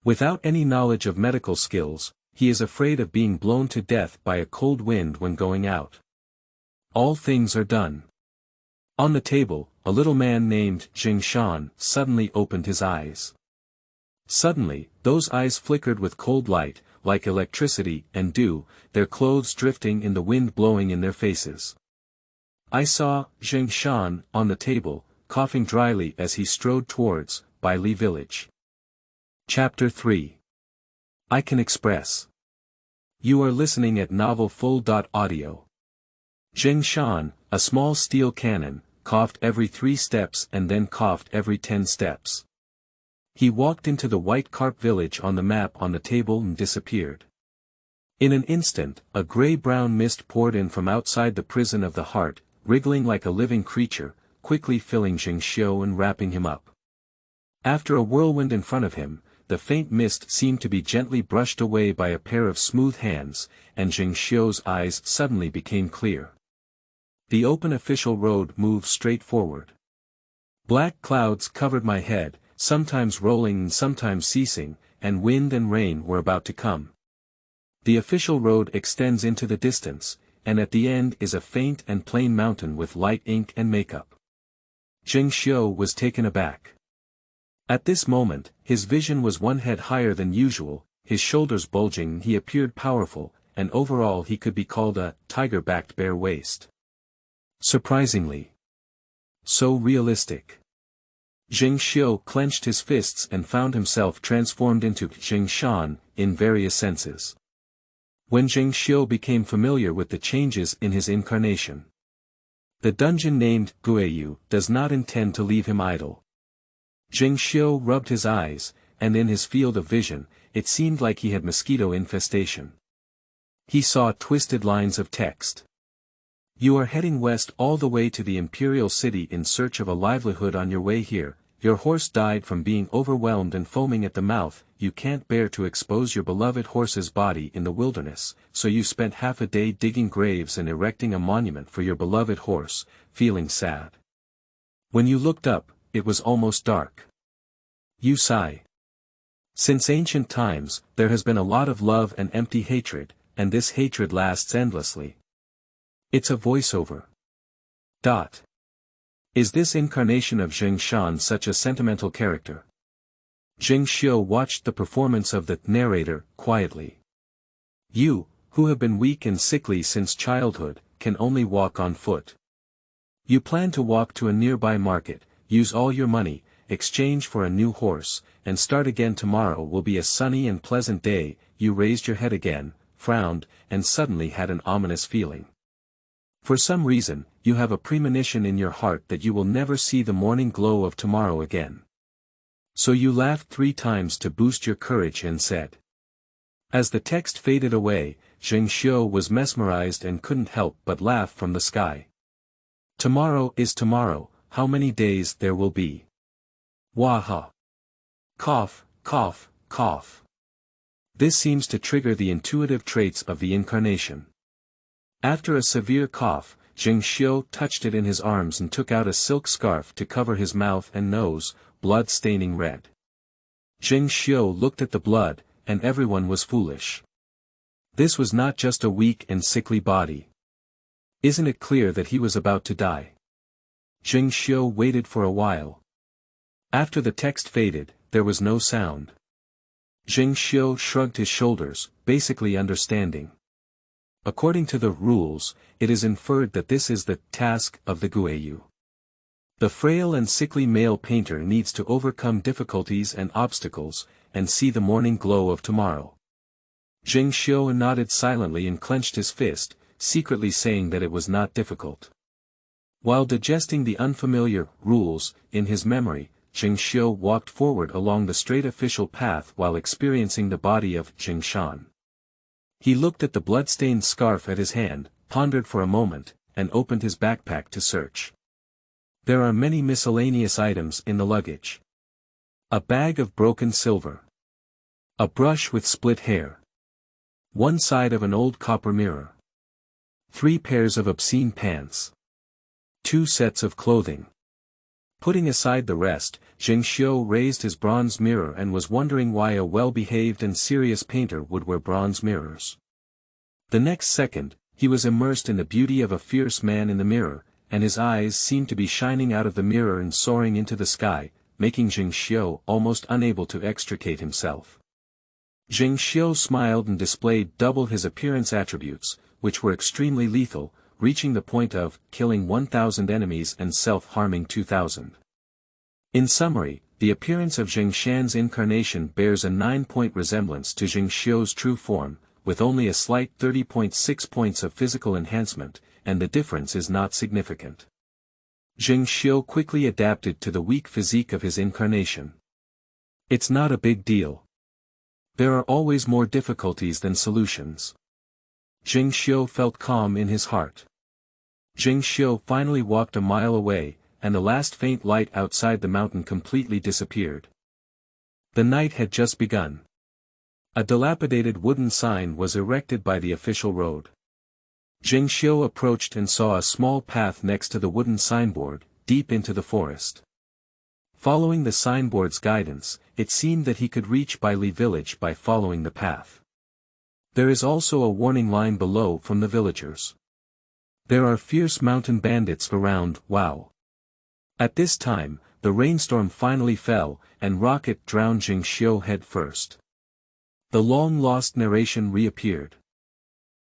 Without any knowledge of medical skills, he is afraid of being blown to death by a cold wind when going out. All things are done. On the table, a little man named Zheng Shan suddenly opened his eyes. Suddenly, those eyes flickered with cold light, like electricity and dew, their clothes drifting in the wind blowing in their faces. I saw Zheng Shan on the table, coughing dryly as he strode towards Bailey village. Chapter 3. I Can Express. You are listening at novelfull.audio. Zheng Xiu, a small steel cannon, coughed every 3 steps and then coughed every 10 steps. He walked into the white carp village on the map on the table and disappeared. In an instant, a gray-brown mist poured in from outside the prison of the heart, wriggling like a living creature, quickly filling Zheng Xiu and wrapping him up. After a whirlwind in front of him, the faint mist seemed to be gently brushed away by a pair of smooth hands, and Zheng Xiu's eyes suddenly became clear. The open official road moved straight forward. Black clouds covered my head, sometimes rolling and sometimes ceasing, and wind and rain were about to come. The official road extends into the distance, and at the end is a faint and plain mountain with light ink and makeup. Zheng Xiu was taken aback. At this moment, his vision was 1 head higher than usual, his shoulders bulging, he appeared powerful, and overall he could be called a tiger-backed bare waist. Surprisingly. So realistic. Zheng Xiu clenched his fists and found himself transformed into Zheng Xiu in various senses. When Zheng Xiu became familiar with the changes in his incarnation. The dungeon named Guiyu does not intend to leave him idle. Zheng Xiu rubbed his eyes, and in his field of vision, it seemed like he had mosquito infestation. He saw twisted lines of text. You are heading west all the way to the imperial city in search of a livelihood. On your way here, your horse died from being overwhelmed and foaming at the mouth. You can't bear to expose your beloved horse's body in the wilderness, so you spent half a day digging graves and erecting a monument for your beloved horse, feeling sad. When you looked up, it was almost dark. You sigh. Since ancient times, there has been a lot of love and empty hatred, and this hatred lasts endlessly. It's a voiceover. Is this incarnation of Zheng Xiu such a sentimental character? Zheng Xiu watched the performance of the narrator quietly. You, who have been weak and sickly since childhood, can only walk on foot. You plan to walk to a nearby market, use all your money, exchange for a new horse, and start again. Tomorrow will be a sunny and pleasant day. You raised your head again, frowned, and suddenly had an ominous feeling. For some reason, you have a premonition in your heart that you will never see the morning glow of tomorrow again. So you laughed 3 times to boost your courage and said. As the text faded away, Zheng Xiu was mesmerized and couldn't help but laugh from the sky. Tomorrow is tomorrow, how many days there will be. Waha. Cough, cough, cough. This seems to trigger the intuitive traits of the incarnation. After a severe cough, Zheng Xiu touched it in his arms and took out a silk scarf to cover his mouth and nose, blood staining red. Zheng Xiu looked at the blood, and everyone was foolish. This was not just a weak and sickly body. Isn't it clear that he was about to die? Zheng Xiu waited for a while. After the text faded, there was no sound. Zheng Xiu shrugged his shoulders, basically understanding. According to the rules, it is inferred that this is the task of the Guiyu. The frail and sickly male painter needs to overcome difficulties and obstacles, and see the morning glow of tomorrow. Zheng Xiu nodded silently and clenched his fist, secretly saying that it was not difficult. While digesting the unfamiliar rules in his memory, Zheng Xiu walked forward along the straight official path while experiencing the body of Zheng Xiu. He looked at the blood-stained scarf at his hand, pondered for a moment, and opened his backpack to search. There are many miscellaneous items in the luggage. A bag of broken silver. A brush with split hair. One side of an old copper mirror. 3 pairs of obscene pants. 2 sets of clothing. Putting aside the rest, Zheng Xiu raised his bronze mirror and was wondering why a well-behaved and serious painter would wear bronze mirrors. The next second, he was immersed in the beauty of a fierce man in the mirror, and his eyes seemed to be shining out of the mirror and soaring into the sky, making Zheng Xiu almost unable to extricate himself. Zheng Xiu smiled and displayed double his appearance attributes, which were extremely lethal, reaching the point of killing 1,000 enemies and self-harming 2,000. In summary, the appearance of Zheng Xiu's incarnation bears a 9-point resemblance to Zheng Xiu's true form, with only a slight 30.6 points of physical enhancement, and the difference is not significant. Zheng Xiu quickly adapted to the weak physique of his incarnation. It's not a big deal. There are always more difficulties than solutions. Zheng Xiu felt calm in his heart. Zheng Xiu finally walked a mile away, and the last faint light outside the mountain completely disappeared. The night had just begun. A dilapidated wooden sign was erected by the official road. Zheng Xiu approached and saw a small path next to the wooden signboard, deep into the forest. Following the signboard's guidance, it seemed that he could reach Baili village by following the path. There is also a warning line below from the villagers. There are fierce mountain bandits around, wow. At this time, the rainstorm finally fell, and Rocket drowned Zheng Xiu head first. The long-lost narration reappeared.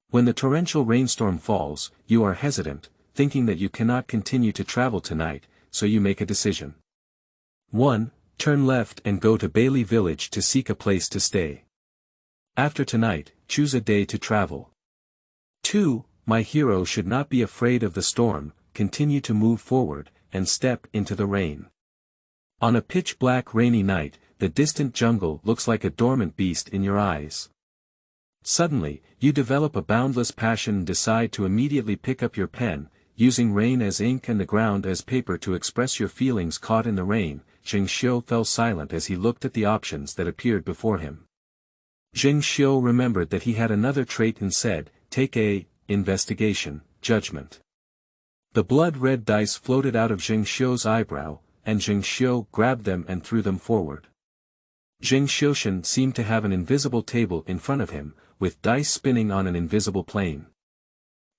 When the torrential rainstorm falls, you are hesitant, thinking that you cannot continue to travel tonight, so you make a decision. 1. Turn left and go to Baili village to seek a place to stay. After tonight, choose a day to travel. 2. My hero should not be afraid of the storm, continue to move forward, and step into the rain. On a pitch-black rainy night, the distant jungle looks like a dormant beast in your eyes. Suddenly, you develop a boundless passion and decide to immediately pick up your pen, using rain as ink and the ground as paper to express your feelings caught in the rain. Zheng Xiu fell silent as he looked at the options that appeared before him. Zheng Xiu remembered that he had another trait and said, take A, investigation, judgment. The blood-red dice floated out of Zheng Xiu's eyebrow, and Zheng Xiu grabbed them and threw them forward. Zheng Xiu seemed to have an invisible table in front of him, with dice spinning on an invisible plane.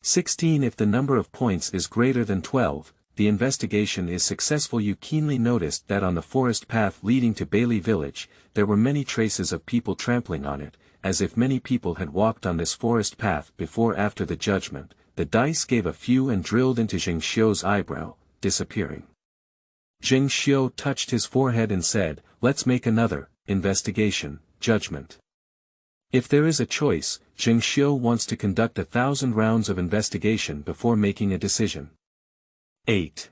16. If the number of points is greater than 12, the investigation is successful. You keenly noticed that on the forest path leading to Baili village, there were many traces of people trampling on it, as if many people had walked on this forest path before. After the judgment, the dice gave a few and drilled into Zheng Xiu's eyebrow, disappearing. Zheng Xiu touched his forehead and said, let's make another, investigation, judgment. If there is a choice, Zheng Xiu wants to conduct 1,000 rounds of investigation before making a decision. 8.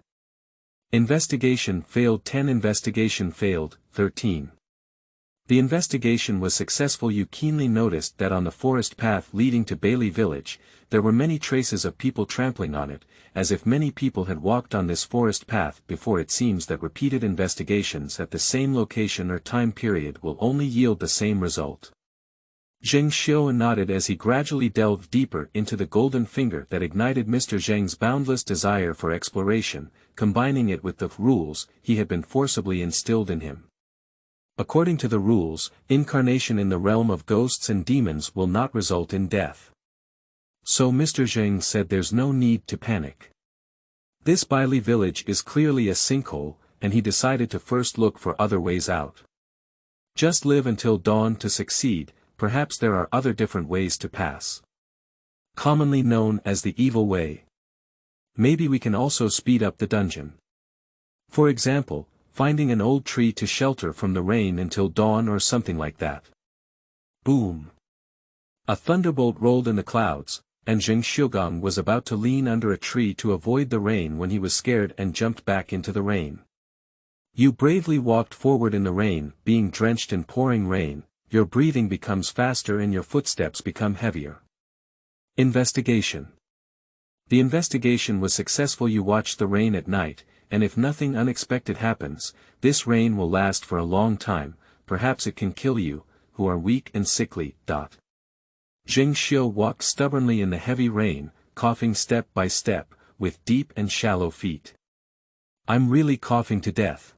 Investigation failed. 10. Investigation failed. 13. The investigation was successful. You keenly noticed that on the forest path leading to Baili village, there were many traces of people trampling on it, as if many people had walked on this forest path before. It seems that repeated investigations at the same location or time period will only yield the same result. Zheng Xiu nodded as he gradually delved deeper into the golden finger that ignited Mr. Zheng's boundless desire for exploration, combining it with the rules he had been forcibly instilled in him. According to the rules, incarnation in the realm of ghosts and demons will not result in death. So Mr. Zheng said there's no need to panic. This Baili village is clearly a sinkhole, and he decided to first look for other ways out. Just live until dawn to succeed. Perhaps there are other different ways to pass. Commonly known as the evil way. Maybe we can also speed up the dungeon. For example, finding an old tree to shelter from the rain until dawn or something like that. Boom! A thunderbolt rolled in the clouds, and Zheng Xiu was about to lean under a tree to avoid the rain when he was scared and jumped back into the rain. You bravely walked forward in the rain, being drenched in pouring rain. Your breathing becomes faster and your footsteps become heavier. Investigation. The investigation was successful. You watch the rain at night, and if nothing unexpected happens, this rain will last for a long time. Perhaps it can kill you, who are weak and sickly. Zheng Xiu walked stubbornly in the heavy rain, coughing step by step, with deep and shallow feet. I'm really coughing to death.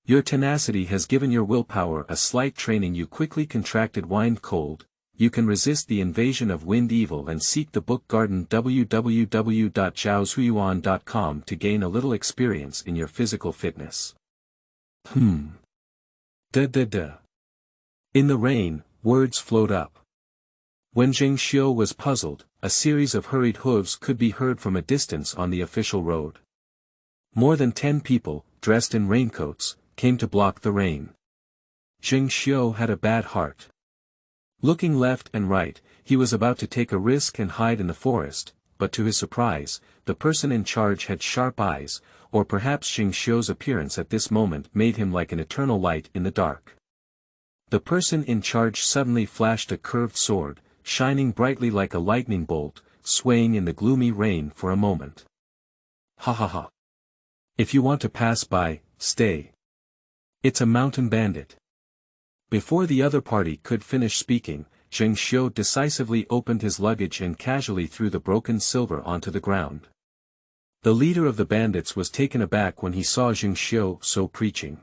Your tenacity has given your willpower a slight training. You quickly contracted wind cold. You can resist the invasion of wind evil and seek the book garden. www.zhaozhuyuan.com to gain a little experience in your physical fitness. In the rain, words flowed up. When Zheng Xiu was puzzled, a series of hurried hooves could be heard from a distance on the official road. More than 10 people, dressed in raincoats, came to block the rain. Zheng Xiu had a bad heart. Looking left and right, he was about to take a risk and hide in the forest, but to his surprise, the person in charge had sharp eyes, or perhaps Zheng Xiu's appearance at this moment made him like an eternal light in the dark. The person in charge suddenly flashed a curved sword, shining brightly like a lightning bolt, swaying in the gloomy rain for a moment. Ha ha ha. If you want to pass by, stay. It's a mountain bandit. Before the other party could finish speaking, Zheng Xiu decisively opened his luggage and casually threw the broken silver onto the ground. The leader of the bandits was taken aback when he saw Zheng Xiu so preaching.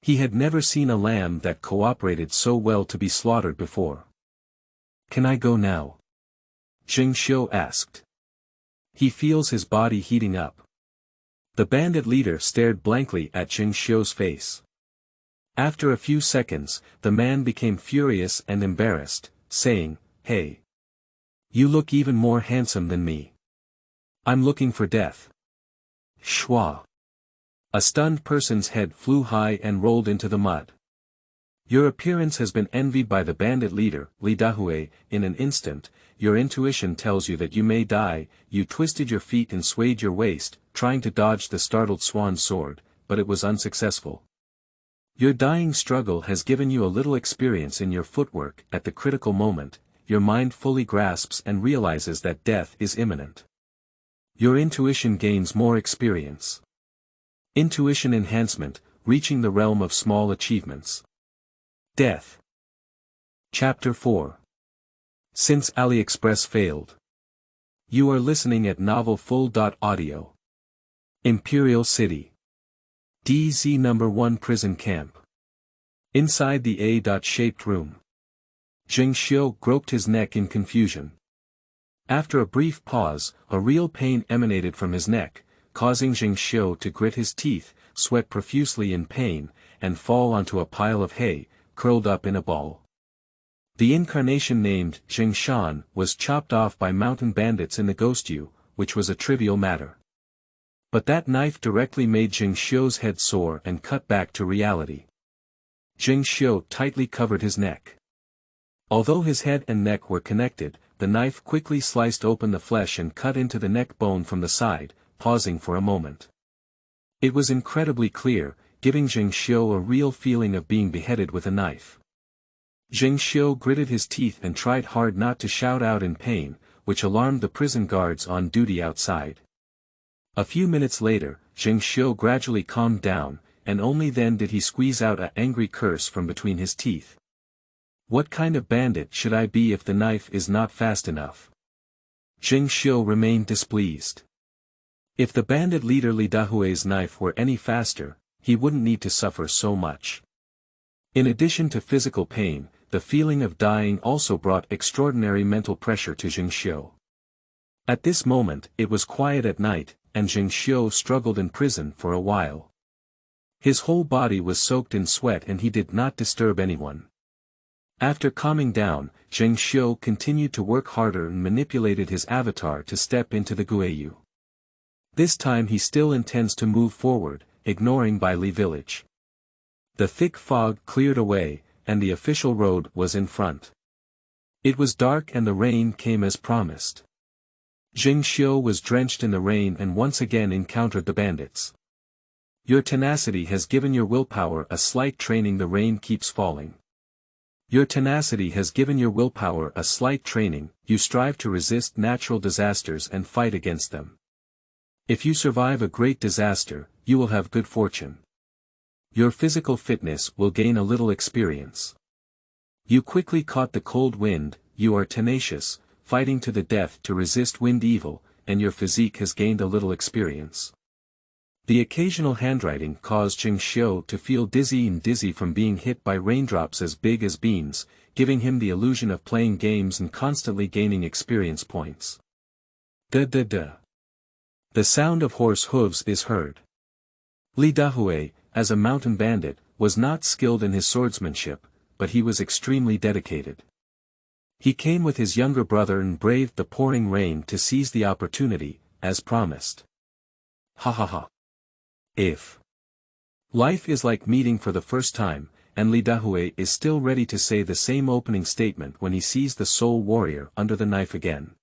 He had never seen a lamb that cooperated so well to be slaughtered before. Can I go now? Zheng Xiu asked. He feels his body heating up. The bandit leader stared blankly at Zheng Xiu's face. After a few seconds, the man became furious and embarrassed, saying, "Hey! You look even more handsome than me. I'm looking for death." Shwa! A stunned person's head flew high and rolled into the mud. Your appearance has been envied by the bandit leader, Li Dahue. In an instant, your intuition tells you that you may die. You twisted your feet and swayed your waist, trying to dodge the startled swan's sword, but it was unsuccessful. Your dying struggle has given you a little experience in your footwork. At the critical moment, your mind fully grasps and realizes that death is imminent. Your intuition gains more experience. Intuition enhancement, reaching the realm of small achievements. Death. Chapter 4. Since AliExpress failed. You are listening at novelfull.audio. Imperial City. DZ No. 1 Prison Camp. Inside the A-shaped room. Zheng Xiu groped his neck in confusion. After a brief pause, a real pain emanated from his neck, causing Zheng Xiu to grit his teeth, sweat profusely in pain, and fall onto a pile of hay, curled up in a ball. The incarnation named Zheng Shan was chopped off by mountain bandits in the Ghost U, which was a trivial matter. But that knife directly made Zheng Xiu's head sore and cut back to reality. Zheng Xiu tightly covered his neck. Although his head and neck were connected, the knife quickly sliced open the flesh and cut into the neck bone from the side, pausing for a moment. It was incredibly clear, giving Zheng Xiu a real feeling of being beheaded with a knife. Zheng Xiu gritted his teeth and tried hard not to shout out in pain, which alarmed the prison guards on duty outside. A few minutes later, Zheng Xiu gradually calmed down, and only then did he squeeze out an angry curse from between his teeth. What kind of bandit should I be if the knife is not fast enough? Zheng Xiu remained displeased. If the bandit leader Li Dahue's knife were any faster, he wouldn't need to suffer so much. In addition to physical pain, the feeling of dying also brought extraordinary mental pressure to Zheng Xiu. At this moment, it was quiet at night, and Zheng Xiu struggled in prison for a while. His whole body was soaked in sweat and he did not disturb anyone. After calming down, Zheng Xiu continued to work harder and manipulated his avatar to step into the Guiyu. This time he still intends to move forward, ignoring Baili village. The thick fog cleared away, and the official road was in front. It was dark and the rain came as promised. Zheng Xiu was drenched in the rain and once again encountered the bandits. Your tenacity has given your willpower a slight training. The rain keeps falling. Your tenacity has given your willpower a slight training. You strive to resist natural disasters and fight against them. If you survive a great disaster, you will have good fortune. Your physical fitness will gain a little experience. You quickly caught the cold wind. You are tenacious, fighting to the death to resist wind evil, and your physique has gained a little experience. The occasional handwriting caused Zheng Xiu to feel dizzy from being hit by raindrops as big as beans, giving him the illusion of playing games and constantly gaining experience points. Da-da-da. The sound of horse hooves is heard. Li Dahue, as a mountain bandit, was not skilled in his swordsmanship, but he was extremely dedicated. He came with his younger brother and braved the pouring rain to seize the opportunity, as promised. Ha ha ha. If Life is like meeting for the first time, and Li Dahue is still ready to say the same opening statement when he sees the soul warrior under the knife again.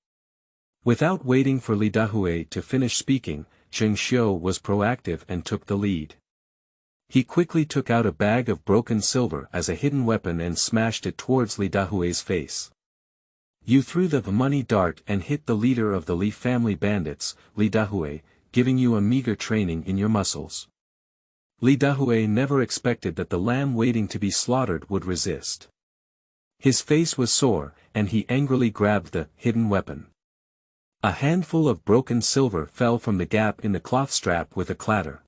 Without waiting for Li Dahue to finish speaking, Zheng Xiu was proactive and took the lead. He quickly took out a bag of broken silver as a hidden weapon and smashed it towards Li Dahue's face. You threw the money dart and hit the leader of the Li family bandits, Li Dahue, giving you a meager training in your muscles. Li Dahue never expected that the lamb waiting to be slaughtered would resist. His face was sore, and he angrily grabbed the hidden weapon. A handful of broken silver fell from the gap in the cloth strap with a clatter.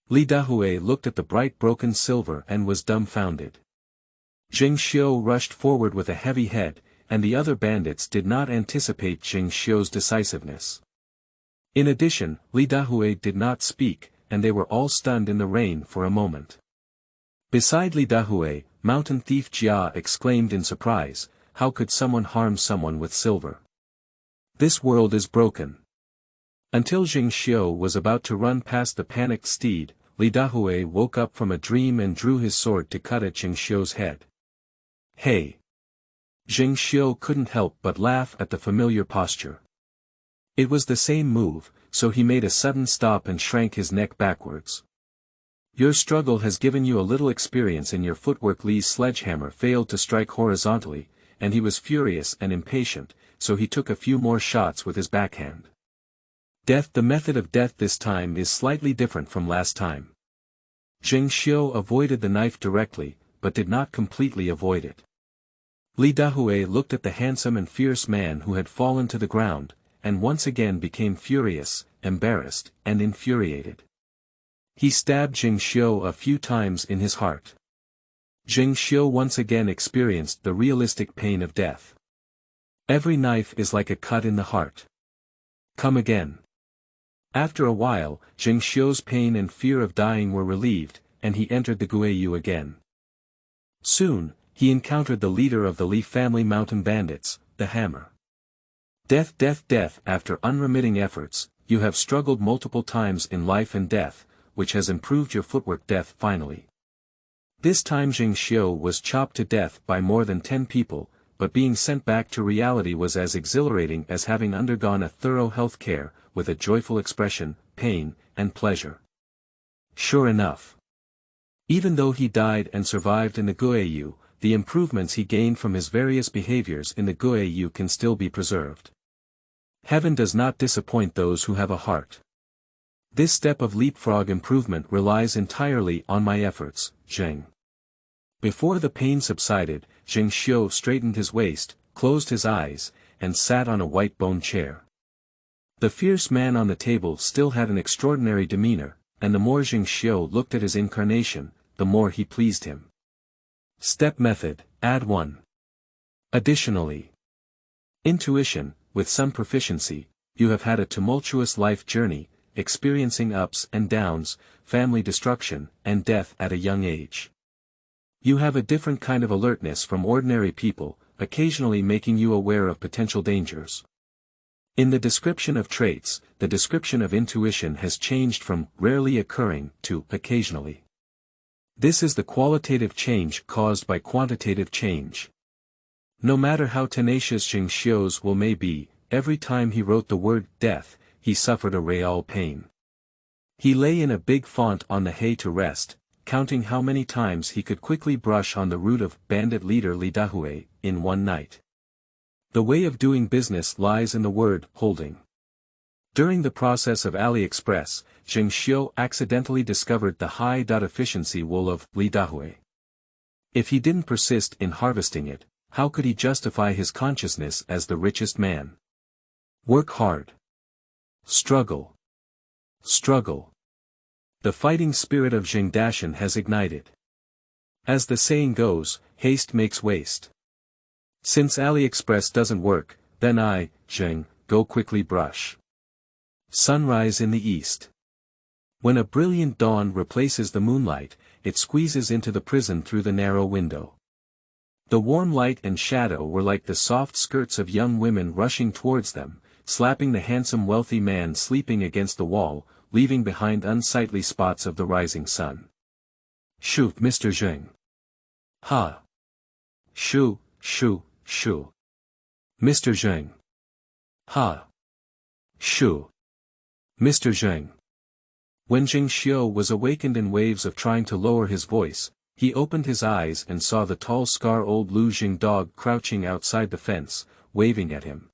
Li Dahue looked at the bright broken silver and was dumbfounded. Zheng Xiu rushed forward with a heavy head, and the other bandits did not anticipate Zheng Xiu's decisiveness. In addition, Li Dahue did not speak, and they were all stunned in the rain for a moment. Beside Li Dahue, mountain thief Jia exclaimed in surprise, "How could someone harm someone with silver? This world is broken." Until Zheng Xiu was about to run past the panicked steed, Li Dahue woke up from a dream and drew his sword to cut at Zheng Xiu's head. "Hey!" Zheng Xiu couldn't help but laugh at the familiar posture. It was the same move, so he made a sudden stop and shrank his neck backwards. "Your struggle has given you a little experience in your footwork." Li's sledgehammer failed to strike horizontally, and he was furious and impatient, so he took a few more shots with his backhand. The method of death this time is slightly different from last time. Zheng Xiu avoided the knife directly, but did not completely avoid it. Li Dahue looked at the handsome and fierce man who had fallen to the ground, and once again became furious, embarrassed, and infuriated. He stabbed Zheng Xiu a few times in his heart. Zheng Xiu once again experienced the realistic pain of death. Every knife is like a cut in the heart. Come again. After a while, Zheng Xiu's pain and fear of dying were relieved, and he entered the Guiyu again. Soon, he encountered the leader of the Li family mountain bandits, the Hammer. "Death, death, death." After unremitting efforts, you have struggled multiple times in life and death, which has improved your footwork. Death finally. This time Zheng Xiu was chopped to death by more than 10 people, but being sent back to reality was as exhilarating as having undergone a thorough health care, with a joyful expression, pain, and pleasure. Sure enough. Even though he died and survived in the Guiyu, the improvements he gained from his various behaviors in the Guiyu can still be preserved. Heaven does not disappoint those who have a heart. This step of leapfrog improvement relies entirely on my efforts, Zheng. Before the pain subsided, Zheng Xiu straightened his waist, closed his eyes, and sat on a white bone chair. The fierce man on the table still had an extraordinary demeanor, and the more Zheng Xiu looked at his incarnation, the more he pleased him. Step method, add 1. Additionally, intuition. With some proficiency, you have had a tumultuous life journey, experiencing ups and downs, family destruction, and death at a young age. You have a different kind of alertness from ordinary people, occasionally making you aware of potential dangers. In the description of traits, the description of intuition has changed from rarely occurring to occasionally. This is the qualitative change caused by quantitative change. No matter how tenacious Zheng Xiu's will may be, every time he wrote the word death, he suffered a real pain. He lay in a big font on the hay to rest, counting how many times he could quickly brush on the root of bandit leader Li Dahue in one night. The way of doing business lies in the word holding. During the process of AliExpress, Zheng Xiu accidentally discovered the high efficiency wool of Li Dahue. If he didn't persist in harvesting it, how could he justify his consciousness as the richest man? Work hard. Struggle. Struggle. The fighting spirit of Zheng Dashan has ignited. As the saying goes, haste makes waste. Since AliExpress doesn't work, then I, Zheng, go quickly brush. Sunrise in the east. When a brilliant dawn replaces the moonlight, it squeezes into the prison through the narrow window. The warm light and shadow were like the soft skirts of young women rushing towards them, slapping the handsome wealthy man sleeping against the wall, leaving behind unsightly spots of the rising sun. Shoo, Mr. Zheng. Ha. Shoo, shoo, shoo. Mr. Zheng. Ha. Shoo. Mr. Zheng. When Zheng Xiu was awakened in waves of trying to lower his voice, he opened his eyes and saw the tall scar-old Lu Jing dog crouching outside the fence, waving at him.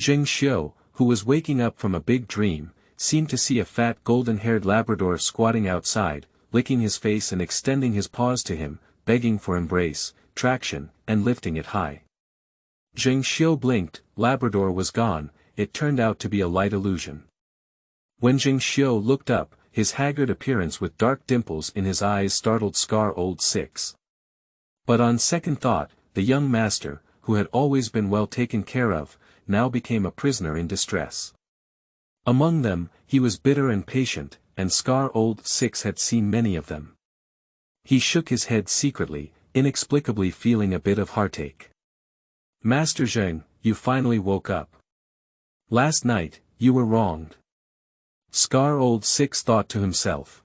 Zheng Xiu, who was waking up from a big dream, seemed to see a fat golden-haired Labrador squatting outside, licking his face and extending his paws to him, begging for embrace, traction, and lifting it high. Zheng Xiu blinked. Labrador was gone. It turned out to be a light illusion. When Zheng Xiu looked up, his haggard appearance with dark dimples in his eyes startled Scar-Old Six. But on second thought, the young master, who had always been well taken care of, now became a prisoner in distress. Among them, he was bitter and patient, and Scar-Old Six had seen many of them. He shook his head secretly, inexplicably feeling a bit of heartache. Master Zheng, you finally woke up. Last night, you were wronged. Scar-Old Six thought to himself.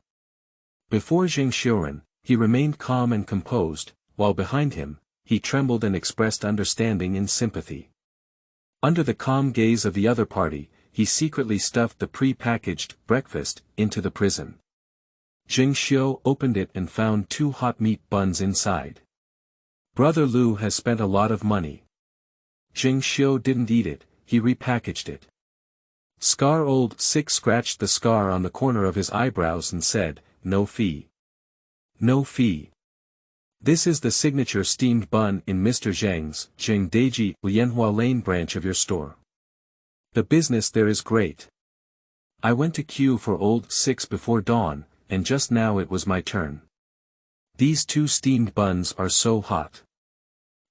Before Zheng Xiuren, he remained calm and composed, while behind him, he trembled and expressed understanding and sympathy. Under the calm gaze of the other party, he secretly stuffed the pre-packaged breakfast into the prison. Zheng Xiu opened it and found 2 hot meat buns inside. Brother Lu has spent a lot of money. Zheng Xiu didn't eat it, he repackaged it. Scar-Old Six scratched the scar on the corner of his eyebrows and said, no fee. No fee. This is the signature steamed bun in Mr. Zheng's Zhengdeji Lianhua Lane branch of your store. The business there is great. I went to queue for Old Six before dawn, and just now it was my turn. These 2 steamed buns are so hot.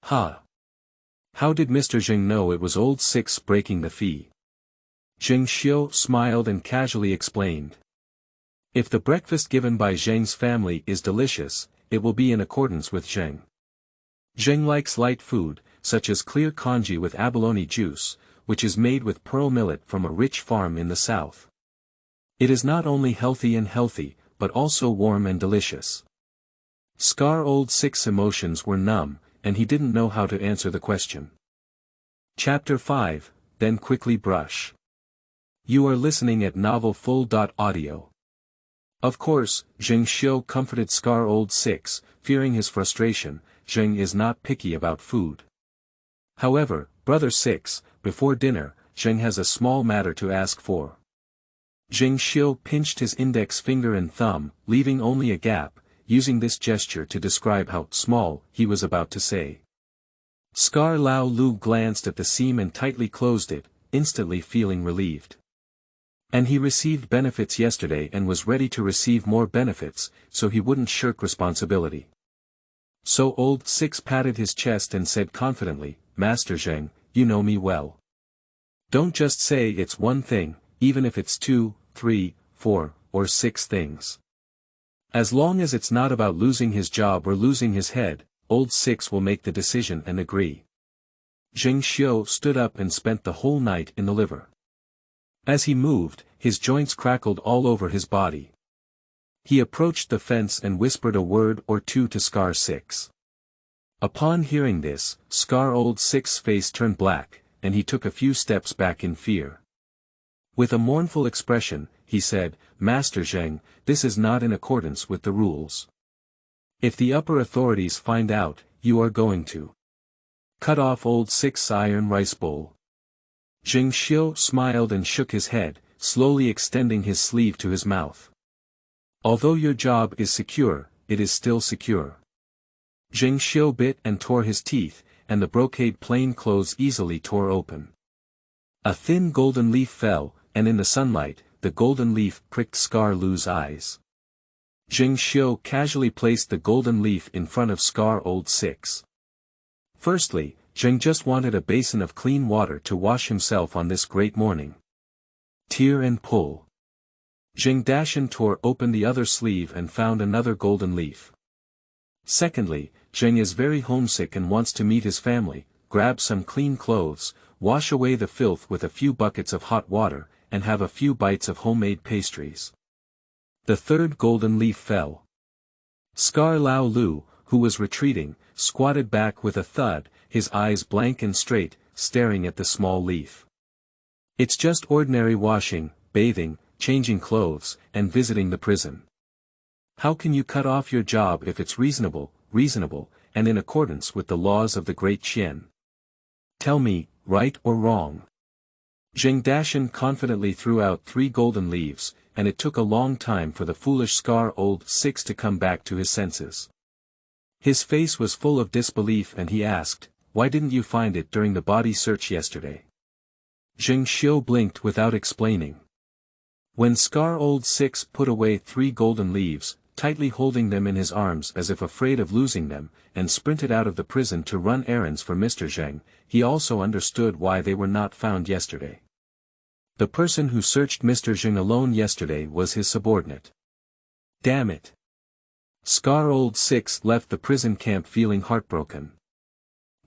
Ha! How did Mr. Zheng know it was Old Six breaking the fee? Zheng Xiu smiled and casually explained. If the breakfast given by Zheng's family is delicious, it will be in accordance with Zheng. Zheng likes light food, such as clear congee with abalone juice, which is made with pearl millet from a rich farm in the south. It is not only healthy, but also warm and delicious. Scar-Old Six emotions were numb, and he didn't know how to answer the question. Chapter 5, Then Quickly Brush. You are listening at novelfull.audio. Of course, Zheng Xiu comforted Scar-Old Six, fearing his frustration. Zheng is not picky about food. However, Brother Six, before dinner, Zheng has a small matter to ask for. Zheng Xiu pinched his index finger and thumb, leaving only a gap, using this gesture to describe how small he was about to say. Scar Lao Lu glanced at the seam and tightly closed it, instantly feeling relieved. And he received benefits yesterday and was ready to receive more benefits, so he wouldn't shirk responsibility. So Old Six patted his chest and said confidently, Master Zheng, you know me well. Don't just say it's one thing, even if it's 2, 3, 4, or 6 things. As long as it's not about losing his job or losing his head, Old Six will make the decision and agree. Zheng Xiu stood up and spent the whole night in the liver. As he moved, his joints crackled all over his body. He approached the fence and whispered a word or two to Scar Six. Upon hearing this, Scar-Old Six's face turned black, and he took a few steps back in fear. With a mournful expression, he said, Master Zheng, this is not in accordance with the rules. If the upper authorities find out, you are going to cut off Old Six's iron rice bowl. Zheng Xiu smiled and shook his head, slowly extending his sleeve to his mouth. Although your job is secure, it is still secure. Zheng Xiu bit and tore his teeth, and the brocade plain clothes easily tore open. A thin golden leaf fell, and in the sunlight, the golden leaf pricked Scar Lu's eyes. Zheng Xiu casually placed the golden leaf in front of Scar-Old Six. Firstly, Zheng just wanted a basin of clean water to wash himself on this great morning. Tear and pull. Zheng Dashan tore open the other sleeve and found another golden leaf. Secondly, Zheng is very homesick and wants to meet his family, grab some clean clothes, wash away the filth with a few buckets of hot water, and have a few bites of homemade pastries. The third golden leaf fell. Scar Lao Lu, who was retreating, squatted back with a thud, his eyes blank and straight, staring at the small leaf. It's just ordinary washing, bathing, changing clothes, and visiting the prison. How can you cut off your job if it's reasonable, and in accordance with the laws of the Great Qian? Tell me, right or wrong? Zheng Dashan confidently threw out 3 golden leaves, and it took a long time for the foolish Scar Old Six to come back to his senses. His face was full of disbelief and he asked, "Why didn't you find it during the body search yesterday?" Zheng Xiu blinked without explaining. When Scar Old Six put away 3 golden leaves, tightly holding them in his arms as if afraid of losing them, and sprinted out of the prison to run errands for Mr. Zheng, he also understood why they were not found yesterday. The person who searched Mr. Zheng alone yesterday was his subordinate. Damn it! Scar Old Six left the prison camp feeling heartbroken.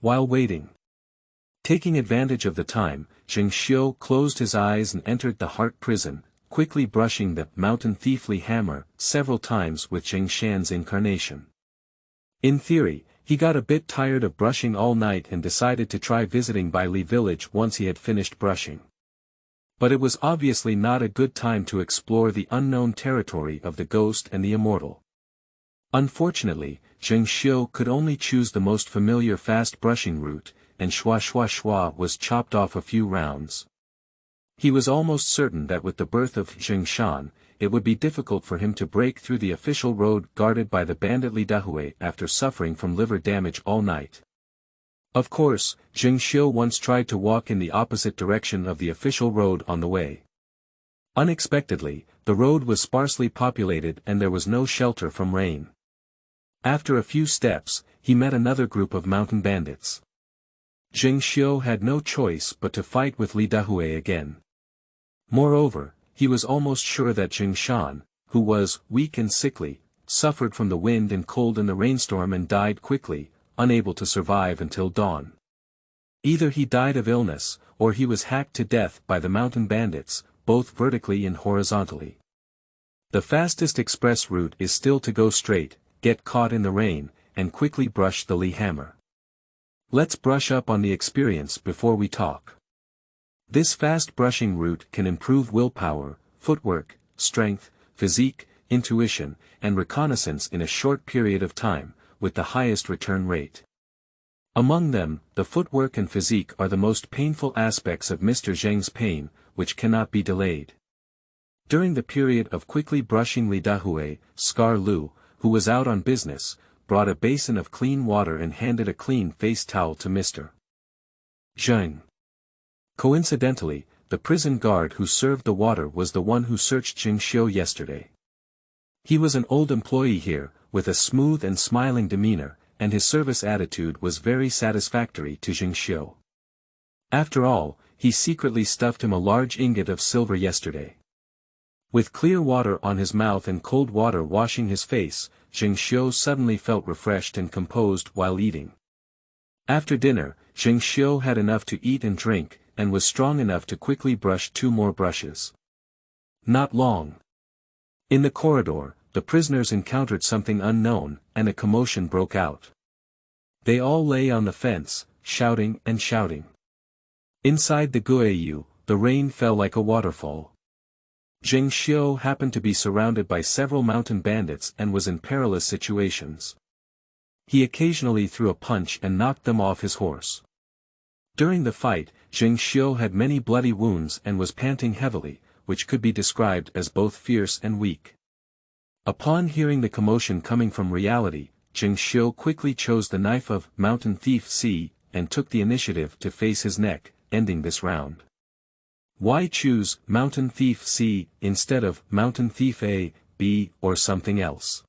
While waiting, taking advantage of the time, Zheng Xiu closed his eyes and entered the heart prison, quickly brushing the mountain thiefly hammer several times with Zheng Shan's incarnation. In theory, he got a bit tired of brushing all night and decided to try visiting Bai Li village once he had finished brushing. But it was obviously not a good time to explore the unknown territory of the ghost and the immortal. Unfortunately, Zheng Xiu could only choose the most familiar fast brushing route, and shwa was chopped off a few rounds. He was almost certain that with the birth of Zheng Shan, it would be difficult for him to break through the official road guarded by the bandit Li Dahue after suffering from liver damage all night. Of course, Zheng Xiu once tried to walk in the opposite direction of the official road on the way. Unexpectedly, the road was sparsely populated and there was no shelter from rain. After a few steps, he met another group of mountain bandits. Zheng Xiu had no choice but to fight with Li Dahue again. Moreover, he was almost sure that Zheng Shan, who was weak and sickly, suffered from the wind and cold in the rainstorm and died quickly, unable to survive until dawn. Either he died of illness, or he was hacked to death by the mountain bandits, both vertically and horizontally. The fastest express route is still to go straight, get caught in the rain, and quickly brush the Li hammer. Let's brush up on the experience before we talk. This fast brushing route can improve willpower, footwork, strength, physique, intuition, and reconnaissance in a short period of time, with the highest return rate. Among them, the footwork and physique are the most painful aspects of Mr. Zheng's pain, which cannot be delayed. During the period of quickly brushing Li Dahue, Scar Lu, who was out on business, brought a basin of clean water and handed a clean face towel to Mr. Zheng. Coincidentally, the prison guard who served the water was the one who searched Zheng Xiu yesterday. He was an old employee here, with a smooth and smiling demeanor, and his service attitude was very satisfactory to Zheng Xiu. After all, he secretly stuffed him a large ingot of silver yesterday. With clear water on his mouth and cold water washing his face, Zheng Xiu suddenly felt refreshed and composed while eating. After dinner, Zheng Xiu had enough to eat and drink, and was strong enough to quickly brush 2 more brushes. Not long. In the corridor, the prisoners encountered something unknown, and a commotion broke out. They all lay on the fence, shouting and shouting. Inside the Guiyu, the rain fell like a waterfall. Zheng Xiu happened to be surrounded by several mountain bandits and was in perilous situations. He occasionally threw a punch and knocked them off his horse. During the fight, Zheng Xiu had many bloody wounds and was panting heavily, which could be described as both fierce and weak. Upon hearing the commotion coming from reality, Zheng Xiu quickly chose the knife of Mountain Thief C, and took the initiative to face his neck, ending this round. Why choose Mountain Thief C instead of Mountain Thief A, B, or something else?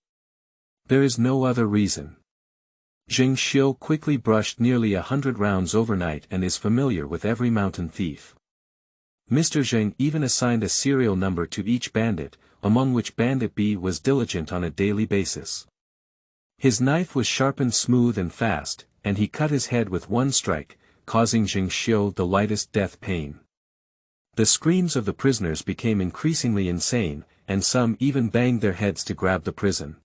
There is no other reason. Zheng Xiu quickly brushed nearly 100 rounds overnight and is familiar with every mountain thief. Mr. Zheng even assigned a serial number to each bandit, among which Bandit B was diligent on a daily basis. His knife was sharpened smooth and fast, and he cut his head with one strike, causing Zheng Xiu the lightest death pain. The screams of the prisoners became increasingly insane, and some even banged their heads to grab the prison.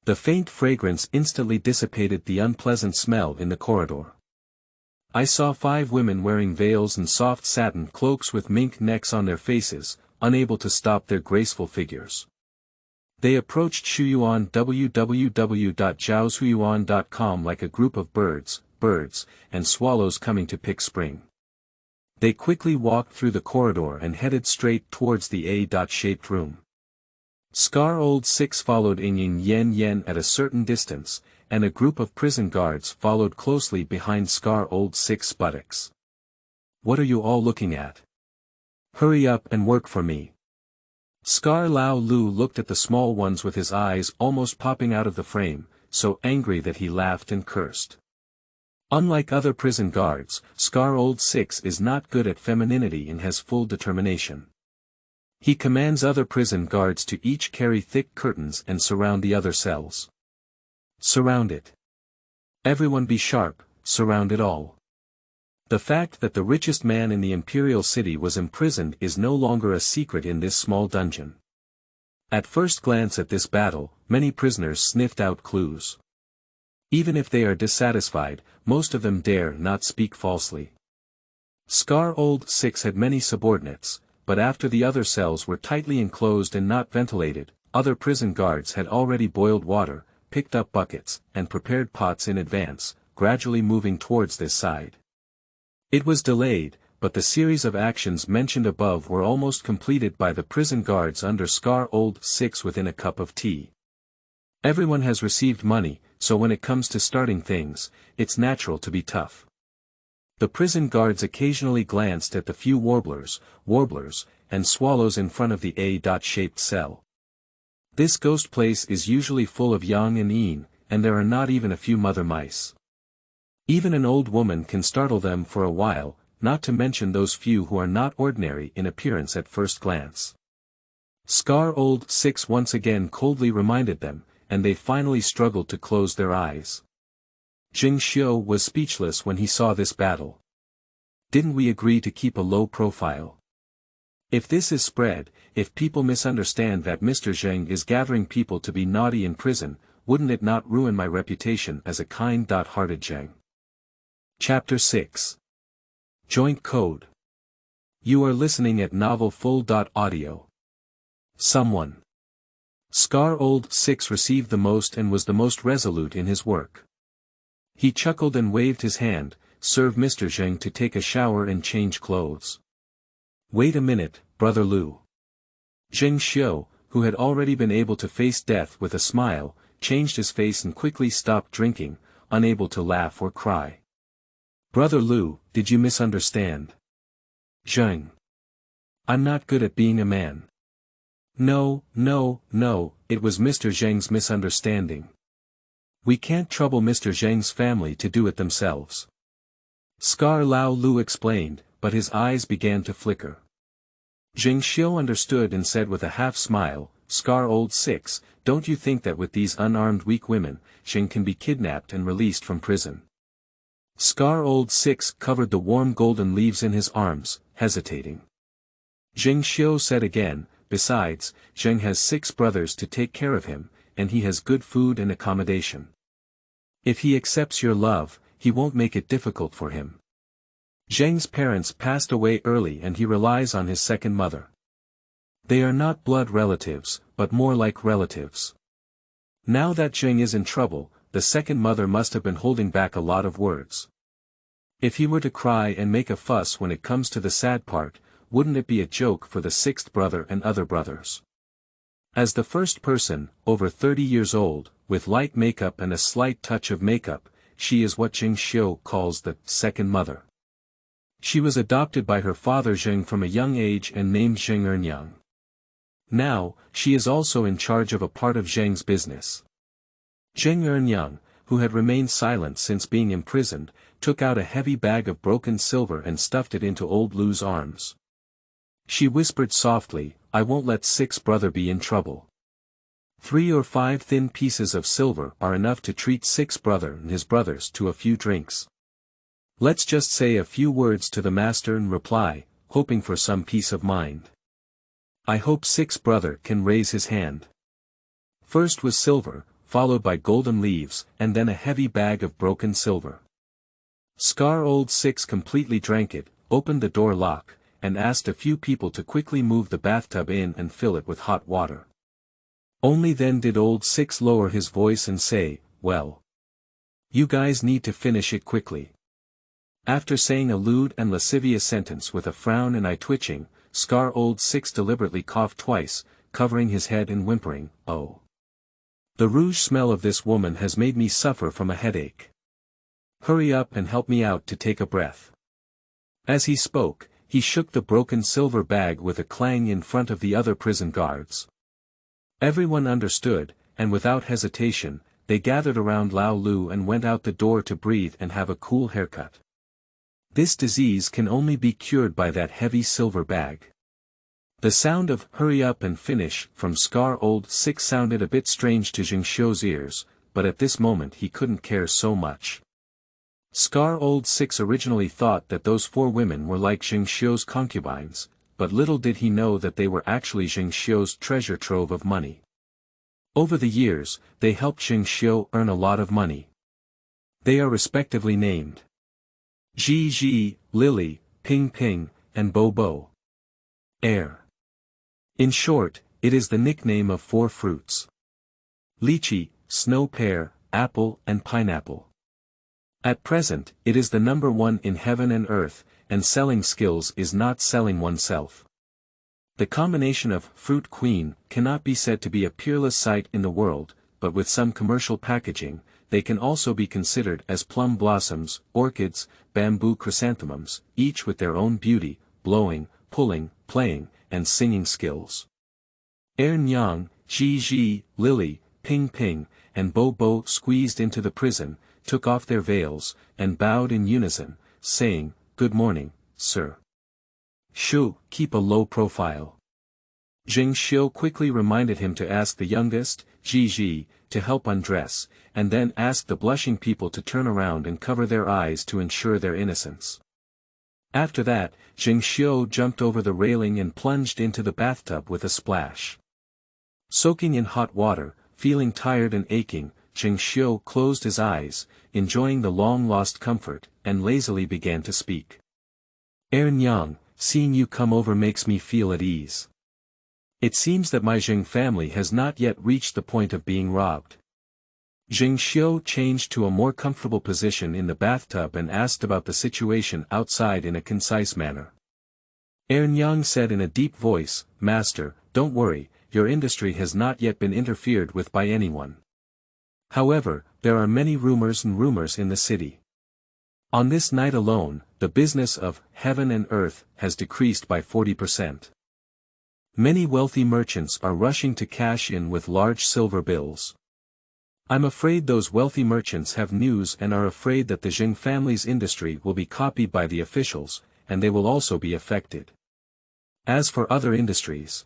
The faint fragrance instantly dissipated the unpleasant smell in the corridor. I saw 5 women wearing veils and soft satin cloaks with mink necks on their faces, unable to stop their graceful figures. They approached Xiu on www.zhaoxuyuan.com like a group of birds, and swallows coming to pick spring. They quickly walked through the corridor and headed straight towards the A-shaped room. Scar Old 6 followed Yin Yen at a certain distance, and a group of prison guards followed closely behind Scar Old 6's buttocks. What are you all looking at? Hurry up and work for me. Scar Lao Lu looked at the small ones with his eyes almost popping out of the frame, so angry that he laughed and cursed. Unlike other prison guards, Scar Old 6 is not good at femininity and has full determination. He commands other prison guards to each carry thick curtains and surround the other cells. Surround it. Everyone be sharp, surround it all. The fact that the richest man in the imperial city was imprisoned is no longer a secret in this small dungeon. At first glance at this battle, many prisoners sniffed out clues. Even if they are dissatisfied, most of them dare not speak falsely. Scar Old 6 had many subordinates, but after the other cells were tightly enclosed and not ventilated, other prison guards had already boiled water, picked up buckets, and prepared pots in advance, gradually moving towards this side. It was delayed, but the series of actions mentioned above were almost completed by the prison guards under Scar Old 6 within a cup of tea. Everyone has received money, so when it comes to starting things, it's natural to be tough. The prison guards occasionally glanced at the few warblers, and swallows in front of the A-shaped cell. This ghost place is usually full of yang and yin, and there are not even a few mother mice. Even an old woman can startle them for a while, not to mention those few who are not ordinary in appearance at first glance. Scar Old 6 once again coldly reminded them, and they finally struggled to close their eyes. Zheng Xiu was speechless when he saw this battle. Didn't we agree to keep a low profile? If this is spread, if people misunderstand that Mr. Zheng is gathering people to be naughty in prison, wouldn't it not ruin my reputation as a kind-hearted Zheng? Chapter 6. Joint Code. You are listening at novelfull.audio. Someone. Scar Old 6 received the most and was the most resolute in his work. He chuckled and waved his hand, serve Mr. Zheng to take a shower and change clothes. Wait a minute, Brother Lu. Zheng Xiu, who had already been able to face death with a smile, changed his face and quickly stopped drinking, unable to laugh or cry. Brother Lu, did you misunderstand? Zheng. I'm not good at being a man. No, it was Mr. Zheng's misunderstanding. We can't trouble Mr. Zheng's family to do it themselves. Scar Lao Lu explained, but his eyes began to flicker. Zheng Xiu understood and said with a half-smile, Scar Old 6, don't you think that with these unarmed weak women, Zheng can be kidnapped and released from prison? Scar Old 6 covered the warm golden leaves in his arms, hesitating. Zheng Xiu said again, besides, Zheng has 6 brothers to take care of him, and he has good food and accommodation. If he accepts your love, he won't make it difficult for him. Zheng's parents passed away early and he relies on his second mother. They are not blood relatives, but more like relatives. Now that Zheng is in trouble, the second mother must have been holding back a lot of words. If he were to cry and make a fuss when it comes to the sad part, wouldn't it be a joke for the 6th brother and other brothers? As the first person, over 30 years old, with light makeup and a slight touch of makeup, she is what Zheng Xiu calls the second mother. She was adopted by her father Zheng from a young age and named Zheng. Now, she is also in charge of a part of Zheng's business. Zheng, who had remained silent since being imprisoned, took out a heavy bag of broken silver and stuffed it into old Lu's arms. She whispered softly, I won't let 6th brother be in trouble. 3 or 5 thin pieces of silver are enough to treat 6th brother and his brothers to a few drinks. Let's just say a few words to the master and reply, hoping for some peace of mind. I hope 6th brother can raise his hand. First was silver, followed by golden leaves, and then a heavy bag of broken silver. Scar old 6 completely drank it, opened the door lock, and asked a few people to quickly move the bathtub in and fill it with hot water. Only then did old 6 lower his voice and say, "Well, you guys need to finish it quickly." After saying a lewd and lascivious sentence with a frown and eye twitching, Scar old 6 deliberately coughed twice, covering his head and whimpering, "Oh. The rouge smell of this woman has made me suffer from a headache. Hurry up and help me out to take a breath." As he spoke, he shook the broken silver bag with a clang in front of the other prison guards. Everyone understood, and without hesitation, they gathered around Lao Lu and went out the door to breathe and have a cool haircut. This disease can only be cured by that heavy silver bag. The sound of "hurry up and finish" from Scar old 6 sounded a bit strange to Zheng Xiu's ears, but at this moment he couldn't care so much. Scar old 6 originally thought that those 4 women were like Zheng Xiu's concubines, but little did he know that they were actually Zheng Xiu's treasure trove of money. Over the years, they helped Zheng Xiu earn a lot of money. They are respectively named Ji, Lily, Ping Ping, and Bo Bo. Air. In short, it is the nickname of 4 fruits: lychee, snow pear, apple and pineapple. At present, it is the number 1 in heaven and earth, and selling skills is not selling oneself. The combination of Fruit Queen cannot be said to be a peerless sight in the world, but with some commercial packaging, they can also be considered as plum blossoms, orchids, bamboo chrysanthemums, each with their own beauty, blowing, pulling, playing, and singing skills. Nyang, Ji, Lily, Ping Ping, and Bo Bo squeezed into the prison, took off their veils, and bowed in unison, saying, "Good morning, sir." "Shu, keep a low profile." Zheng Xiu quickly reminded him to ask the youngest, Ji, to help undress, and then asked the blushing people to turn around and cover their eyes to ensure their innocence. After that, Zheng Xiu jumped over the railing and plunged into the bathtub with a splash. Soaking in hot water, feeling tired and aching, Zheng Xiu closed his eyes, enjoying the long-lost comfort, and lazily began to speak. "Nyang, seeing you come over makes me feel at ease. It seems that my Zheng family has not yet reached the point of being robbed." Zheng Xiu changed to a more comfortable position in the bathtub and asked about the situation outside in a concise manner. Nyang said in a deep voice, "Master, don't worry, your industry has not yet been interfered with by anyone. However, there are many rumors in the city. On this night alone, the business of heaven and earth has decreased by 40%. Many wealthy merchants are rushing to cash in with large silver bills. I'm afraid those wealthy merchants have news and are afraid that the Zheng family's industry will be copied by the officials, and they will also be affected. As for other industries..."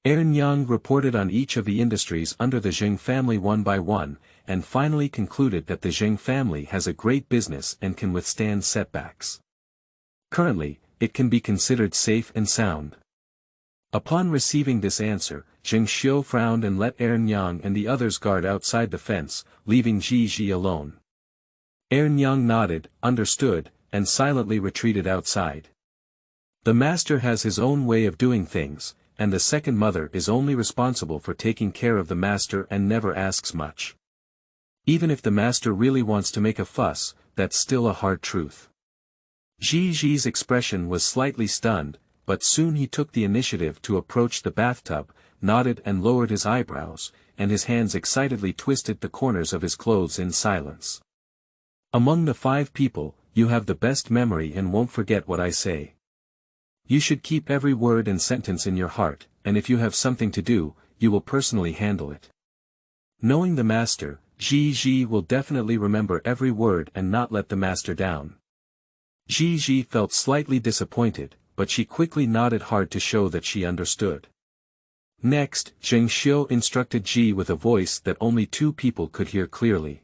Nyang reported on each of the industries under the Zheng family one by one, and finally concluded that the Zheng family has a great business and can withstand setbacks. Currently, it can be considered safe and sound. Upon receiving this answer, Zheng Xiu frowned and let Nyang and the others guard outside the fence, leaving Ji alone. Nyang nodded, understood, and silently retreated outside. The master has his own way of doing things, and the second mother is only responsible for taking care of the master and never asks much. Even if the master really wants to make a fuss, that's still a hard truth. Ji's expression was slightly stunned, but soon he took the initiative to approach the bathtub, nodded and lowered his eyebrows, and his hands excitedly twisted the corners of his clothes in silence. "Among the 5 people, you have the best memory and won't forget what I say. You should keep every word and sentence in your heart, and if you have something to do, you will personally handle it." Knowing the master, Ji will definitely remember every word and not let the master down. Ji felt slightly disappointed, but she quickly nodded hard to show that she understood. Next, Zheng Xiu instructed Ji with a voice that only 2 people could hear clearly.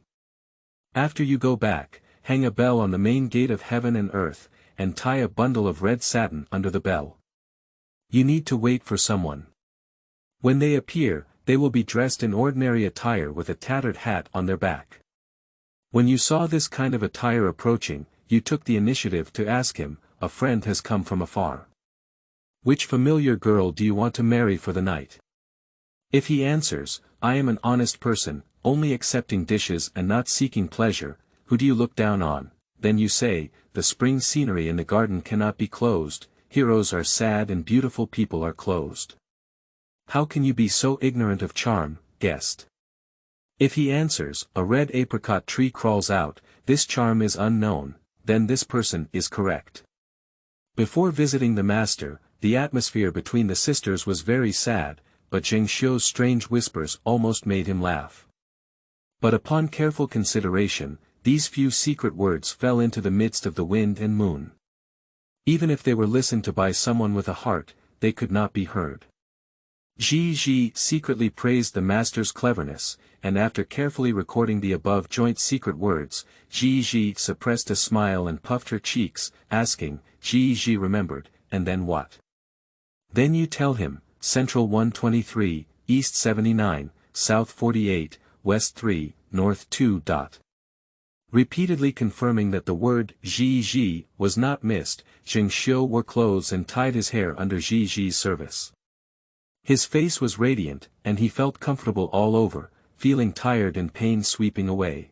"After you go back, hang a bell on the main gate of heaven and earth, and tie a bundle of red satin under the bell. You need to wait for someone. When they appear, They will be dressed in ordinary attire with a tattered hat on their back. When you saw this kind of attire approaching, you took the initiative to ask him, "A friend has come from afar. Which familiar girl do you want to marry for the night?" If he answers, "I am an honest person, only accepting dishes and not seeking pleasure, who do you look down on?" then you say, "The spring scenery in the garden cannot be closed, heroes are sad and beautiful people are closed. How can you be so ignorant of charm, guest?" If he answers, "A red apricot tree crawls out, this charm is unknown," then this person is correct. Before visiting the master, the atmosphere between the sisters was very sad, but Zheng Xiu's strange whispers almost made him laugh. But upon careful consideration, these few secret words fell into the midst of the wind and moon. Even if they were listened to by someone with a heart, they could not be heard. Zhi secretly praised the master's cleverness, and after carefully recording the above joint secret words, Zhi suppressed a smile and puffed her cheeks, asking, Zhi remembered, "And then what?" "Then you tell him, Central 123, East 79, South 48, West 3, North 2. Repeatedly confirming that the word Zhi was not missed, Zheng Xiu wore clothes and tied his hair under Zhi's service. His face was radiant, and he felt comfortable all over, feeling tired and pain sweeping away.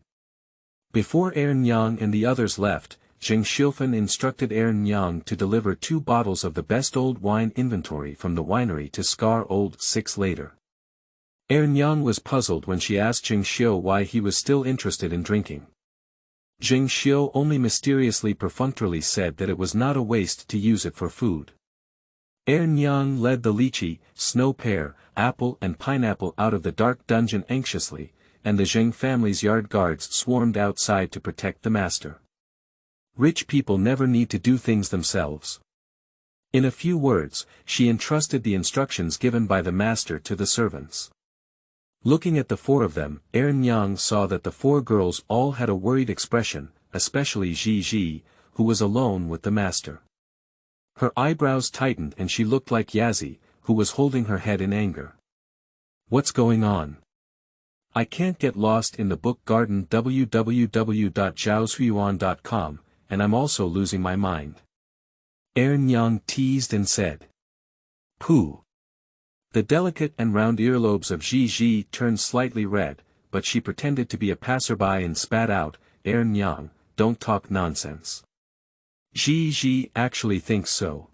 Before Ernnyang and the others left, Zheng Xiufen instructed Ernnyang to deliver 2 bottles of the best old wine inventory from the winery to Scar Old 6 later. Ernnyang was puzzled when she asked Zheng Xiu why he was still interested in drinking. Zheng Xiu only mysteriously perfunctorily said that it was not a waste to use it for food. Ernnyang led the lychee, snow pear, apple and pineapple out of the dark dungeon anxiously, and the Zheng family's yard guards swarmed outside to protect the master. Rich people never need to do things themselves. In a few words, she entrusted the instructions given by the master to the servants. Looking at the 4 of them, Ernnyang saw that the 4 girls all had a worried expression, especially Zhi, who was alone with the master. Her eyebrows tightened and she looked like Yazi, who was holding her head in anger. "What's going on? I can't get lost in the book garden www.zhaoxuan.com, and I'm also losing my mind." Ernnyang teased and said. "Pooh." The delicate and round earlobes of Zhi turned slightly red, but she pretended to be a passerby and spat out, "Ernnyang, don't talk nonsense. Zhi actually thinks so.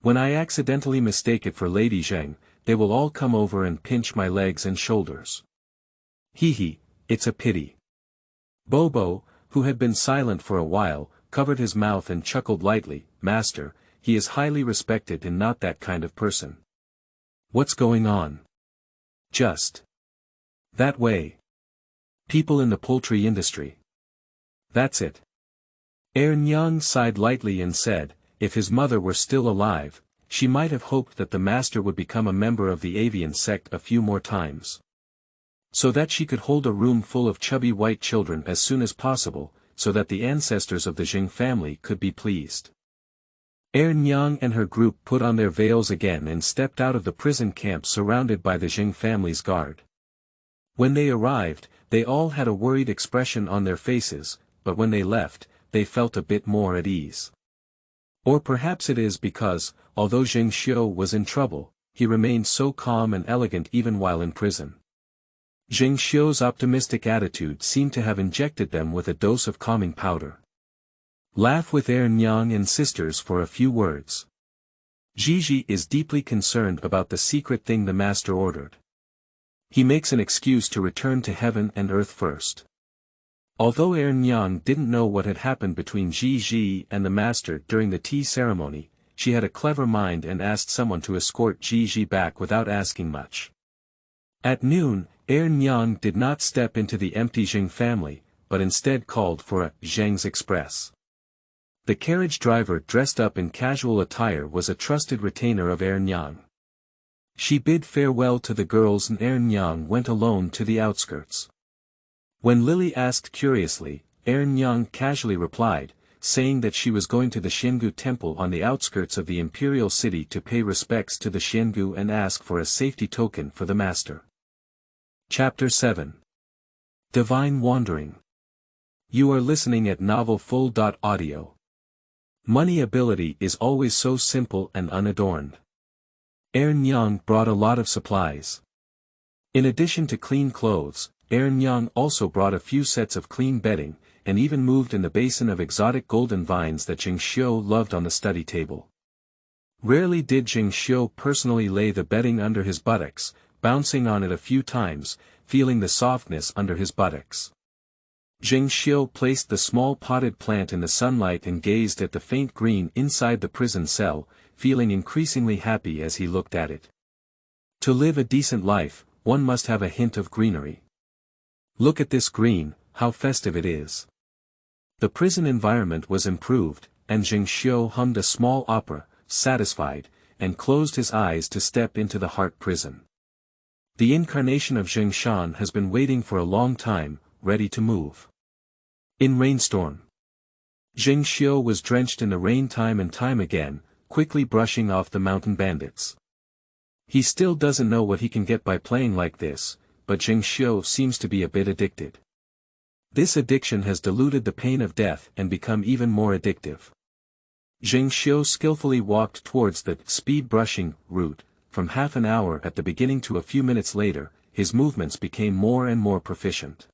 When I accidentally mistake it for Lady Zheng, they will all come over and pinch my legs and shoulders. Hee, it's a pity." Bobo, who had been silent for a while, covered his mouth and chuckled lightly, "Master, he is highly respected and not that kind of person." "What's going on?" "Just that way. People in the poultry industry." "That's it." Ernnyang sighed lightly and said, if his mother were still alive, she might have hoped that the master would become a member of the avian sect a few more times. So that she could hold a room full of chubby white children as soon as possible, so that the ancestors of the Zheng family could be pleased. Ernnyang and her group put on their veils again and stepped out of the prison camp surrounded by the Zheng family's guard. When they arrived, they all had a worried expression on their faces, but when they left, they felt a bit more at ease. Or perhaps it is because, although Zheng Xiu was in trouble, he remained so calm and elegant even while in prison. Zheng Xiu's optimistic attitude seemed to have injected them with a dose of calming powder. Laugh with Ernnyang and sisters for a few words. Zhi is deeply concerned about the secret thing the master ordered. He makes an excuse to return to heaven and earth first. Although Ernnyang didn't know what had happened between Zhi and the master during the tea ceremony, she had a clever mind and asked someone to escort Zhi back without asking much. At noon, Ernnyang did not step into the empty Zheng family, but instead called for a Zheng's Express. The carriage driver dressed up in casual attire was a trusted retainer of Ernnyang. She bid farewell to the girls and Ernnyang went alone to the outskirts. When Lily asked curiously, Ernnyang casually replied, saying that she was going to the Xiangu temple on the outskirts of the imperial city to pay respects to the Xiangu and ask for a safety token for the master. Chapter 7. Divine Wandering. You are listening at novelfull.audio. Money ability is always so simple and unadorned. Qianlong brought a lot of supplies. In addition to clean clothes, Qianlong also brought a few sets of clean bedding, and even moved in the basin of exotic golden vines that Zheng Xiu loved on the study table. Rarely did Zheng Xiu personally lay the bedding under his buttocks, bouncing on it a few times, feeling the softness under his buttocks. Zheng Xiu placed the small potted plant in the sunlight and gazed at the faint green inside the prison cell, feeling increasingly happy as he looked at it. To live a decent life, one must have a hint of greenery. Look at this green, how festive it is. The prison environment was improved, and Zheng Xiu hummed a small opera, satisfied, and closed his eyes to step into the heart prison. The incarnation of Zheng Shan has been waiting for a long time, ready to move. In rainstorm. Zheng Xiu was drenched in the rain time and time again, quickly brushing off the mountain bandits. He still doesn't know what he can get by playing like this, but Zheng Xiu seems to be a bit addicted. This addiction has diluted the pain of death and become even more addictive. Zheng Xiu skillfully walked towards the speed brushing route. From half an hour at the beginning to a few minutes later, his movements became more and more proficient.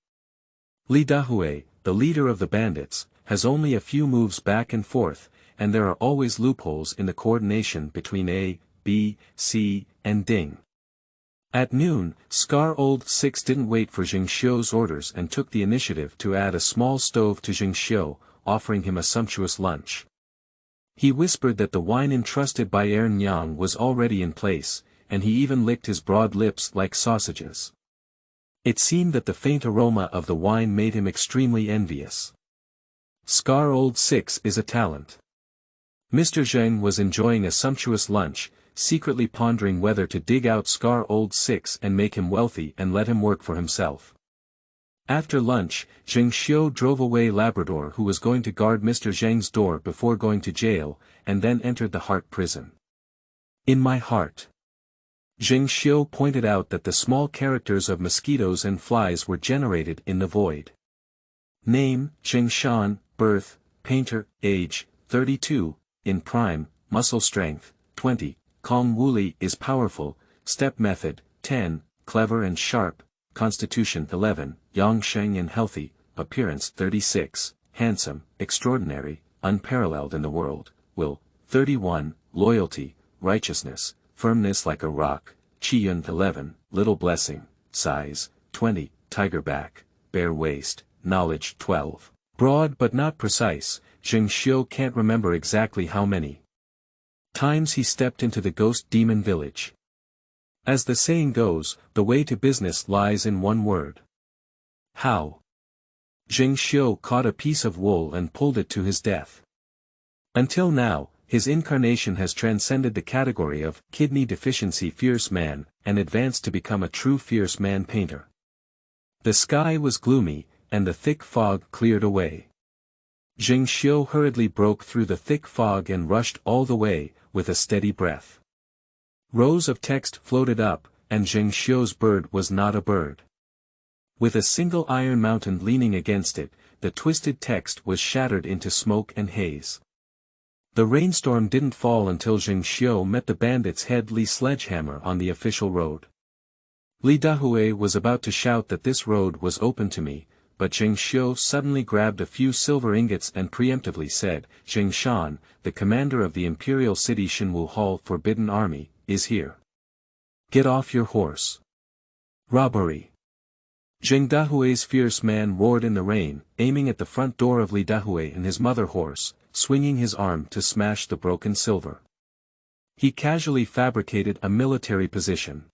Li Dahui, the leader of the bandits, has only a few moves back and forth, and there are always loopholes in the coordination between A, B, C, and Ding. At noon, Scar Old 6 didn't wait for Zheng Xiu's orders and took the initiative to add a small stove to Zheng Xiu, offering him a sumptuous lunch. He whispered that the wine entrusted by Qianlong was already in place, and he even licked his broad lips like sausages. It seemed that the faint aroma of the wine made him extremely envious. Scar Old 6 is a talent. Mr. Zheng was enjoying a sumptuous lunch, secretly pondering whether to dig out Scar Old 6 and make him wealthy and let him work for himself. After lunch, Zheng Xiu drove away Labrador, who was going to guard Mr. Zheng's door before going to jail, and then entered the heart prison. In my heart. Zheng Xiu pointed out that the small characters of mosquitoes and flies were generated in the void. Name, Zheng Shan, birth, painter, age, 32, in prime, muscle strength, 20, Kong Wuli is powerful, step method, 10, clever and sharp, constitution 11, Yang Sheng and healthy, appearance 36, handsome, extraordinary, unparalleled in the world, will, 31, loyalty, righteousness, firmness like a rock, Qiyun 11, little blessing, size, 20, tiger back, bare waist, knowledge 12, broad but not precise. Zheng Xiu can't remember exactly how many times he stepped into the ghost demon village. As the saying goes, the way to business lies in one word. How? Zheng Xiu caught a piece of wool and pulled it to his death. Until now, his incarnation has transcended the category of kidney deficiency fierce man, and advanced to become a true fierce man painter. The sky was gloomy, and the thick fog cleared away. Zheng Xiu hurriedly broke through the thick fog and rushed all the way, with a steady breath. Rows of text floated up, and Zheng Xiu's bird was not a bird. With a single iron mountain leaning against it, the twisted text was shattered into smoke and haze. The rainstorm didn't fall until Zheng Xiu met the bandit's head Li sledgehammer on the official road. Li Dahui was about to shout that this road was open to me, but Zheng Xiu suddenly grabbed a few silver ingots and preemptively said, Zheng Shan, the commander of the imperial city Shenwu Hall Forbidden Army, is here. Get off your horse. Robbery. Zheng Dahui's fierce man roared in the rain, aiming at the front door of Li Dahui and his mother horse, swinging his arm to smash the broken silver. He casually fabricated a military position.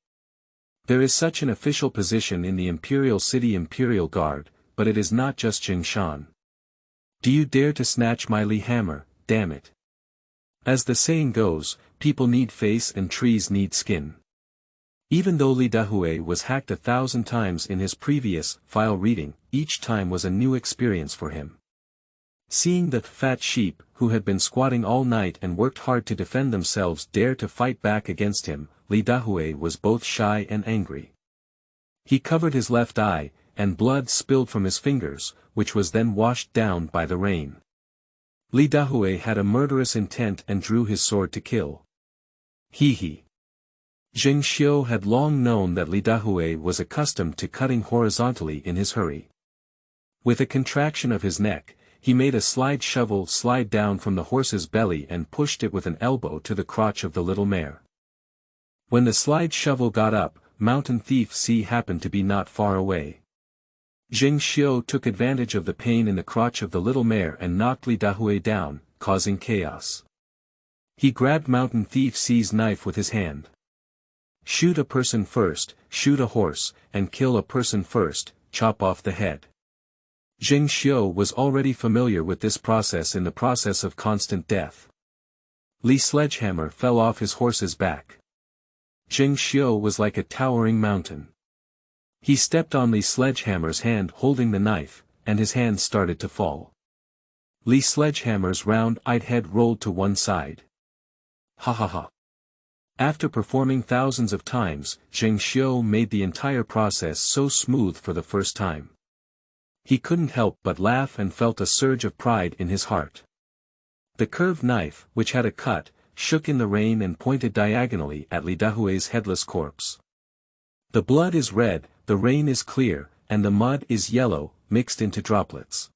There is such an official position in the imperial city Imperial Guard, but it is not just Zheng Shan. Do you dare to snatch my Li hammer, damn it. As the saying goes, people need face and trees need skin. Even though Li Dahui was hacked 1,000 times in his previous file reading, each time was a new experience for him. Seeing the fat sheep, who had been squatting all night and worked hard to defend themselves, dare to fight back against him, Li Dahue was both shy and angry. He covered his left eye, and blood spilled from his fingers, which was then washed down by the rain. Li Dahue had a murderous intent and drew his sword to kill. He. Zheng Xiu had long known that Li Dahue was accustomed to cutting horizontally in his hurry. With a contraction of his neck, he made a slide shovel slide down from the horse's belly and pushed it with an elbow to the crotch of the little mare. When the slide shovel got up, Mountain Thief C happened to be not far away. Zheng Xiu took advantage of the pain in the crotch of the little mare and knocked Li Dahue down, causing chaos. He grabbed Mountain Thief C's knife with his hand. Shoot a person first, shoot a horse, and kill a person first, chop off the head. Zheng Xiu was already familiar with this process in the process of constant death. Li's sledgehammer fell off his horse's back. Zheng Xiu was like a towering mountain. He stepped on Li's sledgehammer's hand holding the knife, and his hand started to fall. Li's sledgehammer's round-eyed head rolled to one side. Ha ha ha. After performing thousands of times, Zheng Xiu made the entire process so smooth for the first time. He couldn't help but laugh and felt a surge of pride in his heart. The curved knife, which had a cut, shook in the rain and pointed diagonally at Li Dahue's headless corpse. The blood is red, the rain is clear, and the mud is yellow, mixed into droplets.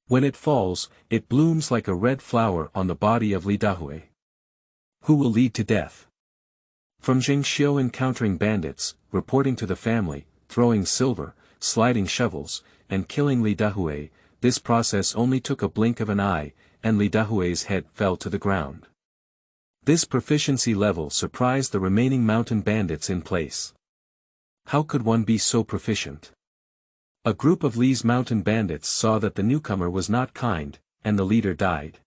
When it falls, it blooms like a red flower on the body of Li Dahue. Who will lead to death? From Zheng Xiu encountering bandits, reporting to the family, throwing silver, sliding shovels, and killing Li Dahue, this process only took a blink of an eye, and Li Dahue's head fell to the ground. This proficiency level surprised the remaining mountain bandits in place. How could one be so proficient? A group of Li's mountain bandits saw that the newcomer was not kind, and the leader died.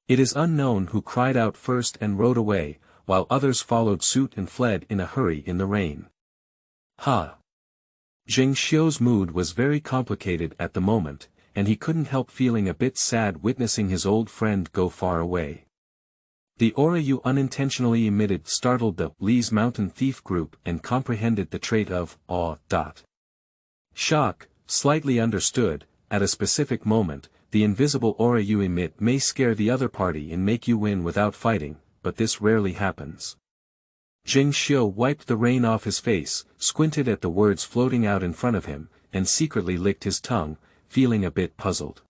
It is unknown who cried out first and rode away, while others followed suit and fled in a hurry in the rain. Ha! Zheng Xiu's mood was very complicated at the moment, and he couldn't help feeling a bit sad witnessing his old friend go far away. The aura you unintentionally emitted startled the Li's Mountain Thief group and comprehended the trait of awe. Shock, slightly understood, at a specific moment, the invisible aura you emit may scare the other party and make you win without fighting, but this rarely happens. Zheng Xiu wiped the rain off his face, squinted at the words floating out in front of him, and secretly licked his tongue, feeling a bit puzzled.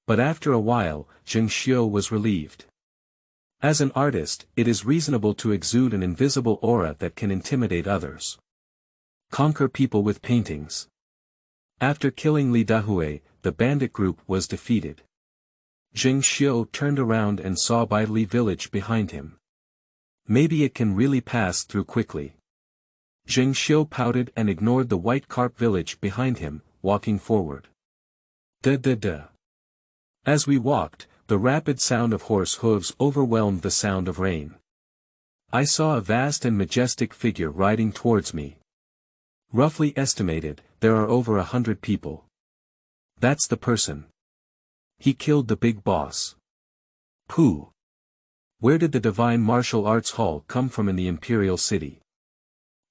But after a while, Zheng Xiu was relieved. As an artist, it is reasonable to exude an invisible aura that can intimidate others. Conquer people with paintings. After killing Li Dahue, the bandit group was defeated. Zheng Xiu turned around and saw Bai Li village behind him. Maybe it can really pass through quickly. Zheng Xiu pouted and ignored the white carp village behind him, walking forward. Da. As we walked, the rapid sound of horse hooves overwhelmed the sound of rain. I saw a vast and majestic figure riding towards me. Roughly estimated, there are over 100 people. That's the person. He killed the big boss. Pooh. Where did the divine martial arts hall come from in the imperial city?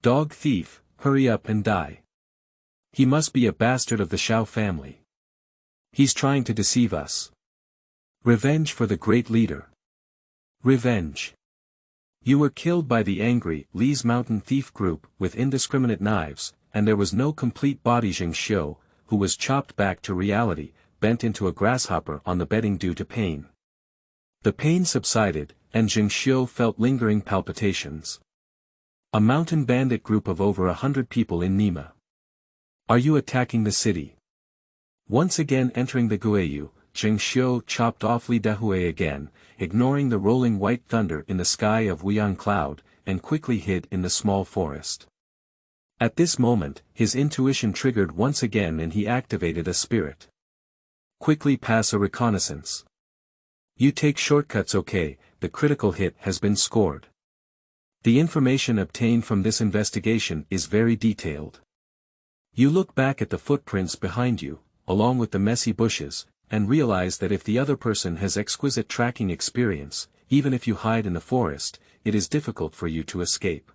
Dog thief, hurry up and die. He must be a bastard of the Xiao family. He's trying to deceive us. Revenge for the great leader. Revenge. You were killed by the angry Li's Mountain Thief group with indiscriminate knives, and there was no complete body. Zheng Xiu, who was chopped back to reality, bent into a grasshopper on the bedding due to pain. The pain subsided, and Zheng Xiu felt lingering palpitations. A mountain bandit group of over 100 people in Nima. Are you attacking the city? Once again entering the Guiyu, Zheng Xiu chopped off Li Dahue again, ignoring the rolling white thunder in the sky of Wuyan Cloud, and quickly hid in the small forest. At this moment, his intuition triggered once again and he activated a spirit. Quickly pass a reconnaissance. You take shortcuts, okay, the critical hit has been scored. The information obtained from this investigation is very detailed. You look back at the footprints behind you, along with the messy bushes, and realize that if the other person has exquisite tracking experience, even if you hide in the forest, it is difficult for you to escape.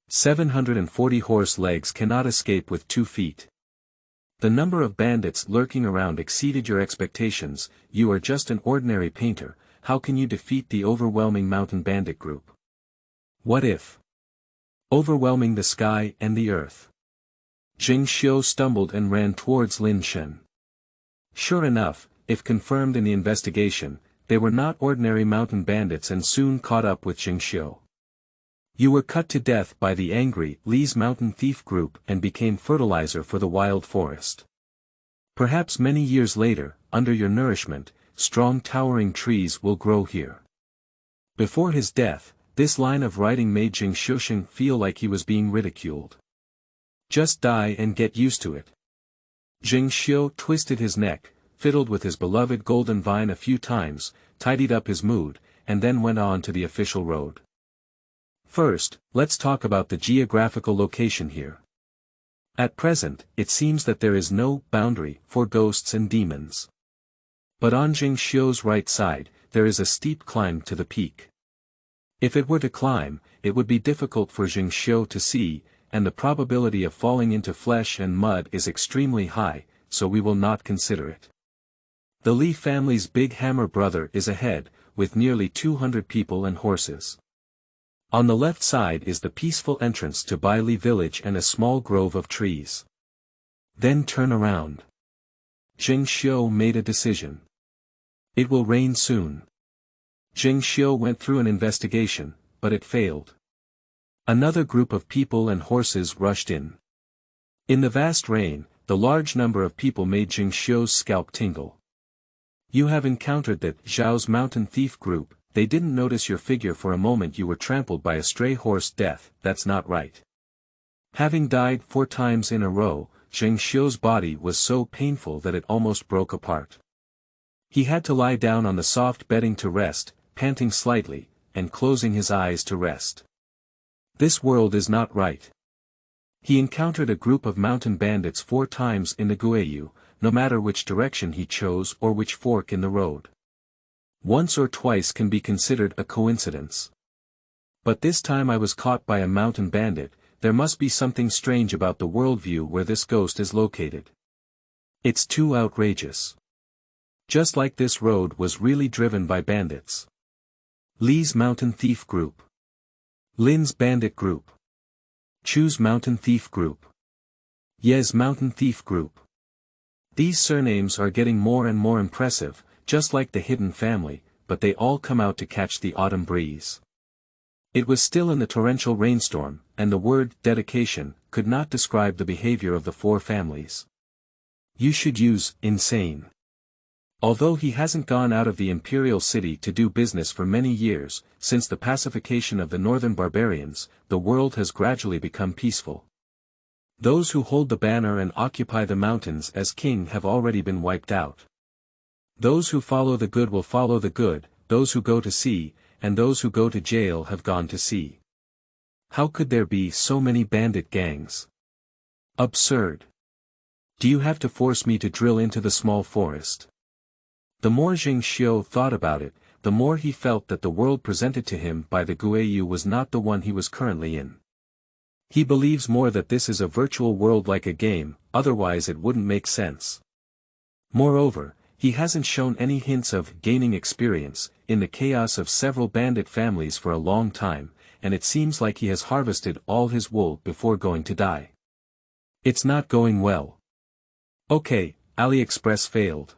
740 horse legs cannot escape with 2 feet. The number of bandits lurking around exceeded your expectations. You are just an ordinary painter, how can you defeat the overwhelming mountain bandit group? What if? Overwhelming the sky and the earth. Zheng Xiu stumbled and ran towards Lin Shen. Sure enough, if confirmed in the investigation, they were not ordinary mountain bandits and soon caught up with Zheng Xiu. You were cut to death by the angry Li's mountain thief group and became fertilizer for the wild forest. Perhaps many years later, under your nourishment, strong towering trees will grow here. Before his death, this line of writing made Zheng Xiu feel like he was being ridiculed. Just die and get used to it. Zheng Xiu twisted his neck, fiddled with his beloved golden vine a few times, tidied up his mood, and then went on to the official road. First, let's talk about the geographical location here. At present, it seems that there is no boundary for ghosts and demons. But on Zheng Xiu's right side, there is a steep climb to the peak. If it were to climb, it would be difficult for Zheng Xiu to see, and the probability of falling into flesh and mud is extremely high, so we will not consider it. The Li family's big hammer brother is ahead, with nearly 200 people and horses. On the left side is the peaceful entrance to Bai Li village and a small grove of trees. Then turn around. Zheng Xiu made a decision. It will rain soon. Zheng Xiu went through an investigation, but it failed. Another group of people and horses rushed in. In the vast rain, the large number of people made Zheng Xiu's scalp tingle. You have encountered that Zhao's mountain thief group. They didn't notice your figure for a moment. You were trampled by a stray horse death, that's not right. Having died 4 times in a row, Zheng Xiu's body was so painful that it almost broke apart. He had to lie down on the soft bedding to rest, panting slightly, and closing his eyes to rest. This world is not right. He encountered a group of mountain bandits 4 times in the Guiyu, no matter which direction he chose or which fork in the road. Once or twice can be considered a coincidence. But this time I was caught by a mountain bandit. There must be something strange about the worldview where this ghost is located. It's too outrageous. Just like this road was really driven by bandits. Li's mountain thief group. Lin's bandit group. Chu's mountain thief group. Ye's mountain thief group. These surnames are getting more and more impressive, just like the hidden family, but they all come out to catch the autumn breeze. It was still in the torrential rainstorm, and the word dedication could not describe the behavior of the 4 families. You should use insane. Although he hasn't gone out of the imperial city to do business for many years, since the pacification of the northern barbarians, the world has gradually become peaceful. Those who hold the banner and occupy the mountains as king have already been wiped out. Those who follow the good will follow the good, those who go to sea, and those who go to jail have gone to sea. How could there be so many bandit gangs? Absurd. Do you have to force me to drill into the small forest? The more Zheng Xiu thought about it, the more he felt that the world presented to him by the Guiyu was not the one he was currently in. He believes more that this is a virtual world like a game, otherwise it wouldn't make sense. Moreover, he hasn't shown any hints of gaining experience in the chaos of several bandit families for a long time, and it seems like he has harvested all his wool before going to die. It's not going well. Okay, AliExpress failed.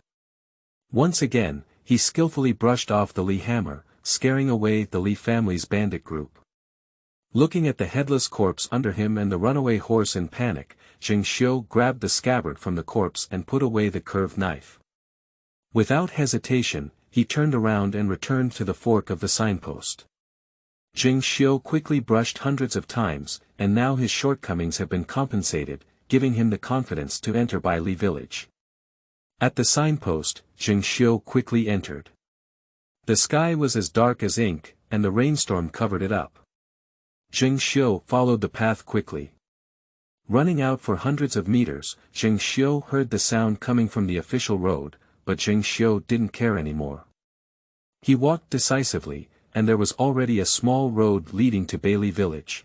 Once again, he skillfully brushed off the Li hammer, scaring away the Li family's bandit group. Looking at the headless corpse under him and the runaway horse in panic, Zheng Xiu grabbed the scabbard from the corpse and put away the curved knife. Without hesitation, he turned around and returned to the fork of the signpost. Zheng Xiu quickly brushed hundreds of times, and now his shortcomings have been compensated, giving him the confidence to enter Bai Li village. At the signpost, Zheng Xiu quickly entered. The sky was as dark as ink, and the rainstorm covered it up. Zheng Xiu followed the path quickly. Running out for hundreds of meters, Zheng Xiu heard the sound coming from the official road, but Zheng Xiu didn't care anymore. He walked decisively, and there was already a small road leading to Bailey village.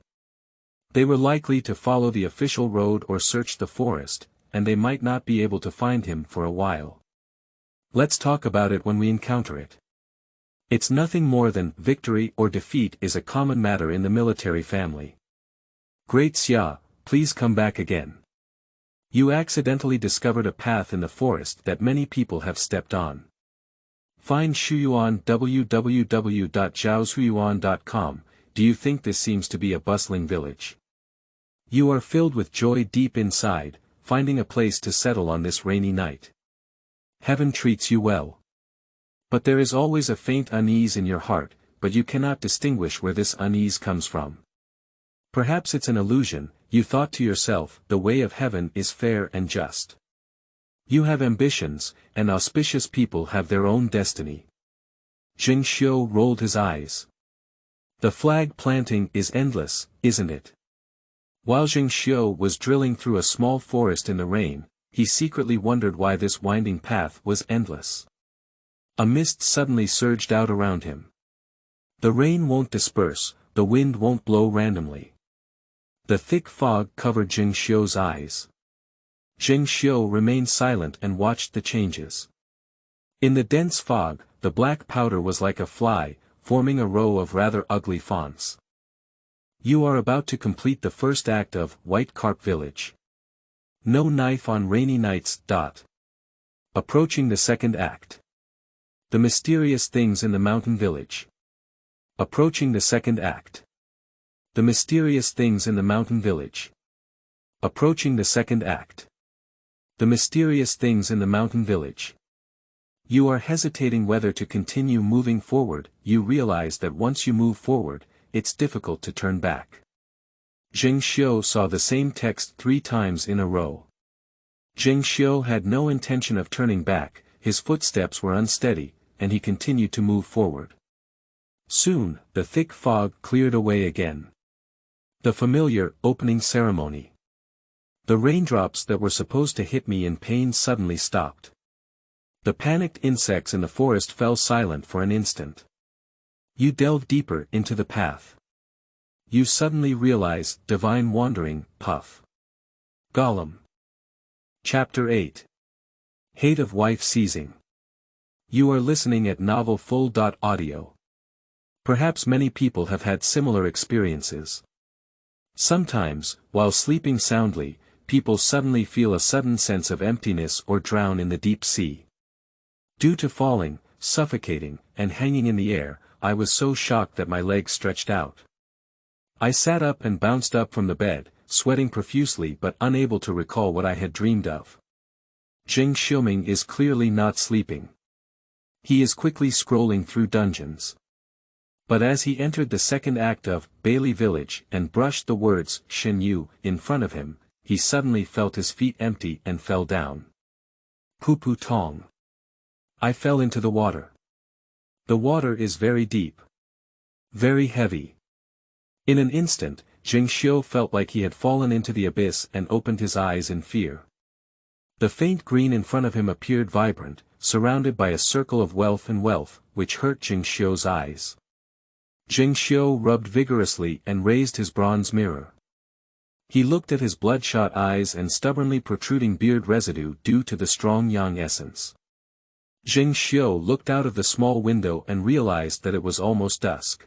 They were likely to follow the official road or search the forest, and they might not be able to find him for a while. Let's talk about it when we encounter it. It's nothing more than victory or defeat is a common matter in the military family. Great Xia, please come back again. You accidentally discovered a path in the forest that many people have stepped on. Find Shuyuan www.zhaoshuyuan.com. Do you think this seems to be a bustling village? You are filled with joy deep inside, finding a place to settle on this rainy night. Heaven treats you well. But there is always a faint unease in your heart, but you cannot distinguish where this unease comes from. Perhaps it's an illusion. You thought to yourself, the way of heaven is fair and just. You have ambitions, and auspicious people have their own destiny. Zheng Xiu rolled his eyes. The flag planting is endless, isn't it? While Zheng Xiu was drilling through a small forest in the rain, he secretly wondered why this winding path was endless. A mist suddenly surged out around him. The rain won't disperse, the wind won't blow randomly. The thick fog covered Zheng Xiu's eyes. Zheng Xiu remained silent and watched the changes. In the dense fog, the black powder was like a fly, forming a row of rather ugly fonts. You are about to complete the first act of White Carp Village. No knife on rainy nights. Approaching the second act. The mysterious things in the mountain village. Approaching the second act. The mysterious things in the mountain village. Approaching the second act. The mysterious things in the mountain village. You are hesitating whether to continue moving forward. You realize that once you move forward, it's difficult to turn back. Zheng Xiu saw the same text 3 times in a row. Zheng Xiu had no intention of turning back, his footsteps were unsteady, and he continued to move forward. Soon, the thick fog cleared away again. The familiar opening ceremony. The raindrops that were supposed to hit me in pain suddenly stopped. The panicked insects in the forest fell silent for an instant. You delve deeper into the path. You suddenly realize, divine wandering, puff. Gollum. Chapter 8. Hate of Wife Seizing. You are listening at Novel Full.audio. Perhaps many people have had similar experiences. Sometimes, while sleeping soundly, people suddenly feel a sudden sense of emptiness or drown in the deep sea. Due to falling, suffocating, and hanging in the air, I was so shocked that my legs stretched out. I sat up and bounced up from the bed, sweating profusely but unable to recall what I had dreamed of. Zheng Xiu is clearly not sleeping. He is quickly scrolling through dungeons. But as he entered the second act of Bailey Village and brushed the words Shen Yu in front of him, he suddenly felt his feet empty and fell down. Poo tong. I fell into the water. The water is very deep. Very heavy. In an instant, Zheng Xiu felt like he had fallen into the abyss and opened his eyes in fear. The faint green in front of him appeared vibrant, surrounded by a circle of wealth, which hurt Zheng Xiu's eyes. Zheng Xiu rubbed vigorously and raised his bronze mirror. He looked at his bloodshot eyes and stubbornly protruding beard residue due to the strong yang essence. Zheng Xiu looked out of the small window and realized that it was almost dusk.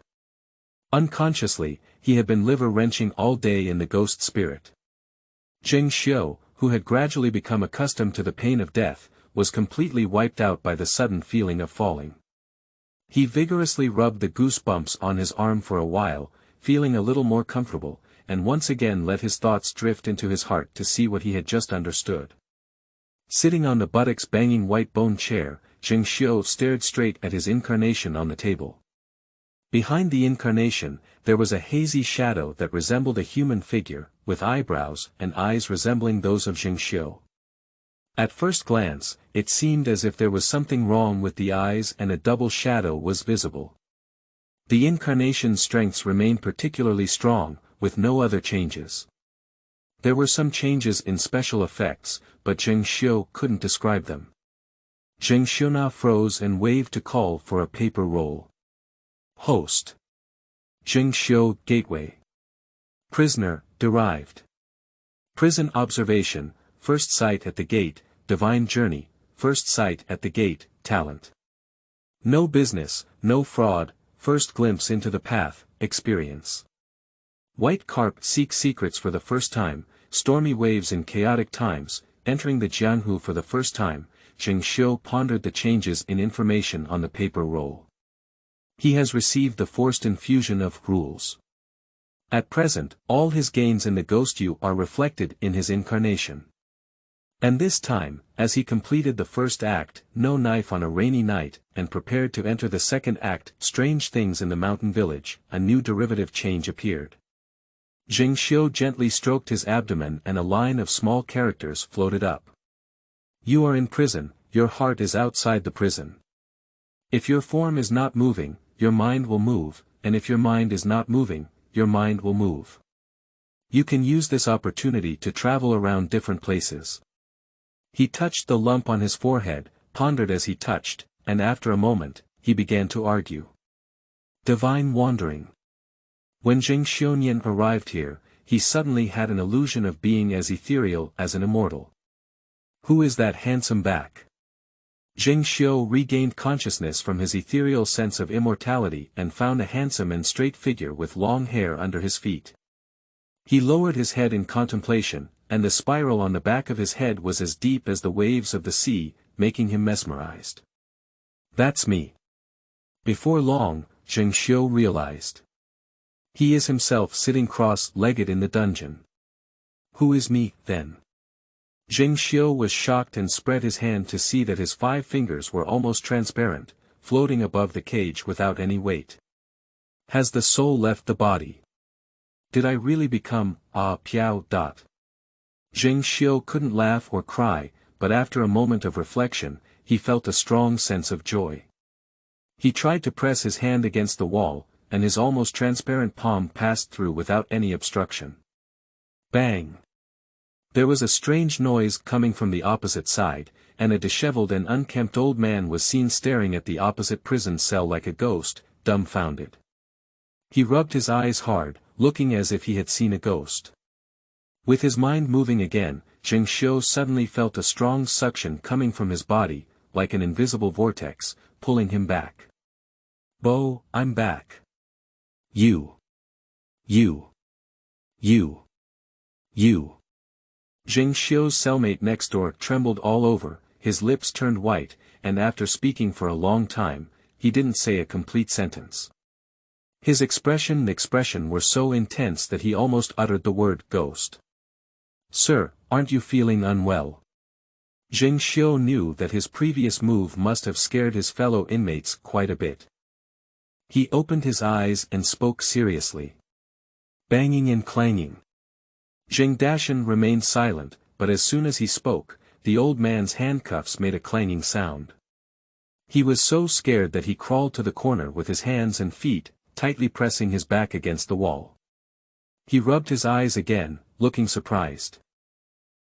Unconsciously, he had been liver-wrenching all day in the ghost spirit. Zheng Xiu, who had gradually become accustomed to the pain of death, was completely wiped out by the sudden feeling of falling. He vigorously rubbed the goosebumps on his arm for a while, feeling a little more comfortable, and once again let his thoughts drift into his heart to see what he had just understood. Sitting on the buttocks-banging white-bone chair, Zheng Xiu stared straight at his incarnation on the table. Behind the incarnation, there was a hazy shadow that resembled a human figure, with eyebrows and eyes resembling those of Zheng Xiu. At first glance, it seemed as if there was something wrong with the eyes and a double shadow was visible. The incarnation's strengths remained particularly strong, with no other changes. There were some changes in special effects, but Zheng Xiu couldn't describe them. Zheng Xiu now froze and waved to call for a paper roll. Host. Zheng Xiu, gateway. Prisoner, derived. Prison observation, first sight at the gate, divine journey, first sight at the gate, talent. No business, no fraud, first glimpse into the path, experience. White carp seek secrets for the first time, stormy waves in chaotic times, entering the Jianghu for the first time. Zheng Xiu pondered the changes in information on the paper roll. He has received the forced infusion of rules. At present, all his gains in the ghost you are reflected in his incarnation. And this time, as he completed the first act, no knife on a rainy night, and prepared to enter the second act, strange things in the mountain village, a new derivative change appeared. Zheng Xiu gently stroked his abdomen and a line of small characters floated up. You are in prison, your heart is outside the prison. If your form is not moving, your mind will move, and if your mind is not moving, your mind will move. You can use this opportunity to travel around different places. He touched the lump on his forehead, pondered as he touched, and after a moment, he began to argue. Divine wandering. When Zheng Xiu arrived here, he suddenly had an illusion of being as ethereal as an immortal. Who is that handsome back? Zheng Xiu regained consciousness from his ethereal sense of immortality and found a handsome and straight figure with long hair under his feet. He lowered his head in contemplation, and the spiral on the back of his head was as deep as the waves of the sea, making him mesmerized. That's me. Before long, Zheng Xiu realized. He is himself sitting cross-legged in the dungeon. Who is me, then? Zheng Xiu was shocked and spread his hand to see that his 5 fingers were almost transparent, floating above the cage without any weight. Has the soul left the body? Did I really become Piao? Zheng Xiu couldn't laugh or cry, but after a moment of reflection, he felt a strong sense of joy. He tried to press his hand against the wall, and his almost transparent palm passed through without any obstruction. Bang! There was a strange noise coming from the opposite side, and a disheveled and unkempt old man was seen staring at the opposite prison cell like a ghost, dumbfounded. He rubbed his eyes hard, looking as if he had seen a ghost. With his mind moving again, Zheng Xiu suddenly felt a strong suction coming from his body, like an invisible vortex, pulling him back. Bo, I'm back. You. Zheng Xiu's cellmate next door trembled all over, his lips turned white, and after speaking for a long time, he didn't say a complete sentence. His expression and expression were so intense that he almost uttered the word ghost. Sir, aren't you feeling unwell? Zheng Xiu knew that his previous move must have scared his fellow inmates quite a bit. He opened his eyes and spoke seriously. Banging and clanging. Zheng Dashan remained silent, but as soon as he spoke, the old man's handcuffs made a clanging sound. He was so scared that he crawled to the corner with his hands and feet, tightly pressing his back against the wall. He rubbed his eyes again, looking surprised.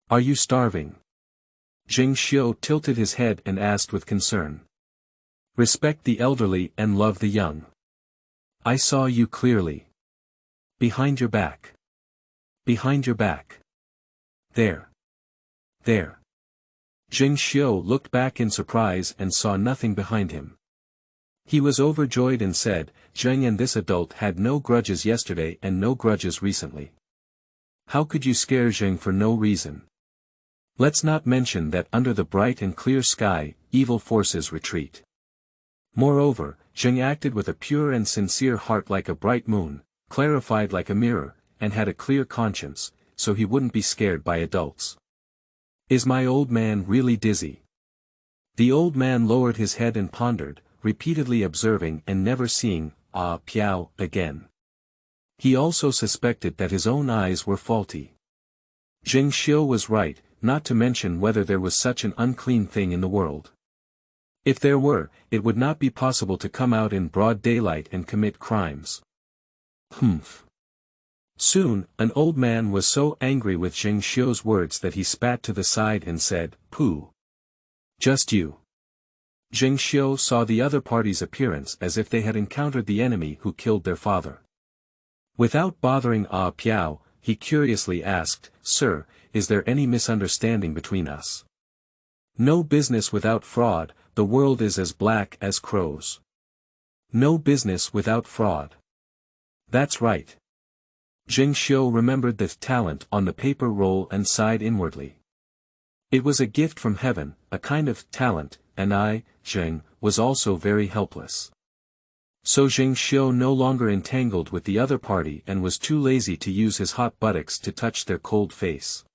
Are you starving? Zheng Xiu tilted his head and asked with concern. Respect the elderly and love the young. I saw you clearly. Behind your back. Behind your back. There. There. Zheng Xiu looked back in surprise and saw nothing behind him. He was overjoyed and said, Zheng, and this adult had no grudges yesterday and no grudges recently. How could you scare Zheng for no reason? Let's not mention that under the bright and clear sky, evil forces retreat. Moreover, Zheng acted with a pure and sincere heart like a bright moon, clarified like a mirror, and had a clear conscience, so he wouldn't be scared by adults. Is my old man really dizzy? The old man lowered his head and pondered, repeatedly observing and never seeing Piao again. He also suspected that his own eyes were faulty. Zheng Xiu was right, not to mention whether there was such an unclean thing in the world. If there were, it would not be possible to come out in broad daylight and commit crimes. Humph. Soon, an old man was so angry with Zheng Xiu's words that he spat to the side and said, Pooh. Just you. Zheng Xiu saw the other party's appearance as if they had encountered the enemy who killed their father. Without bothering Piao, he curiously asked, "Sir, is there any misunderstanding between us?" "No business without fraud, the world is as black as crows." "No business without fraud." That's right. Zheng Xiu remembered the talent on the paper roll and sighed inwardly. It was a gift from heaven, a kind of talent, and I, Zheng, was also very helpless. So Zheng Xiu no longer entangled with the other party and was too lazy to use his hot buttocks to touch their cold face.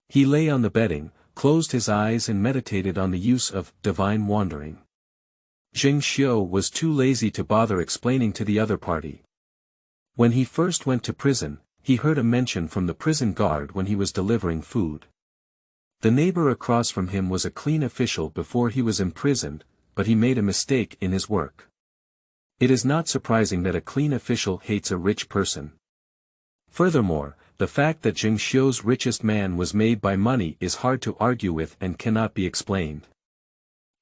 He lay on the bedding, closed his eyes and meditated on the use of divine wandering. Zheng Xiu was too lazy to bother explaining to the other party. When he first went to prison, he heard a mention from the prison guard when he was delivering food. The neighbor across from him was a clean official before he was imprisoned, but he made a mistake in his work. It is not surprising that a clean official hates a rich person. Furthermore, the fact that Zheng Xiu's richest man was made by money is hard to argue with and cannot be explained.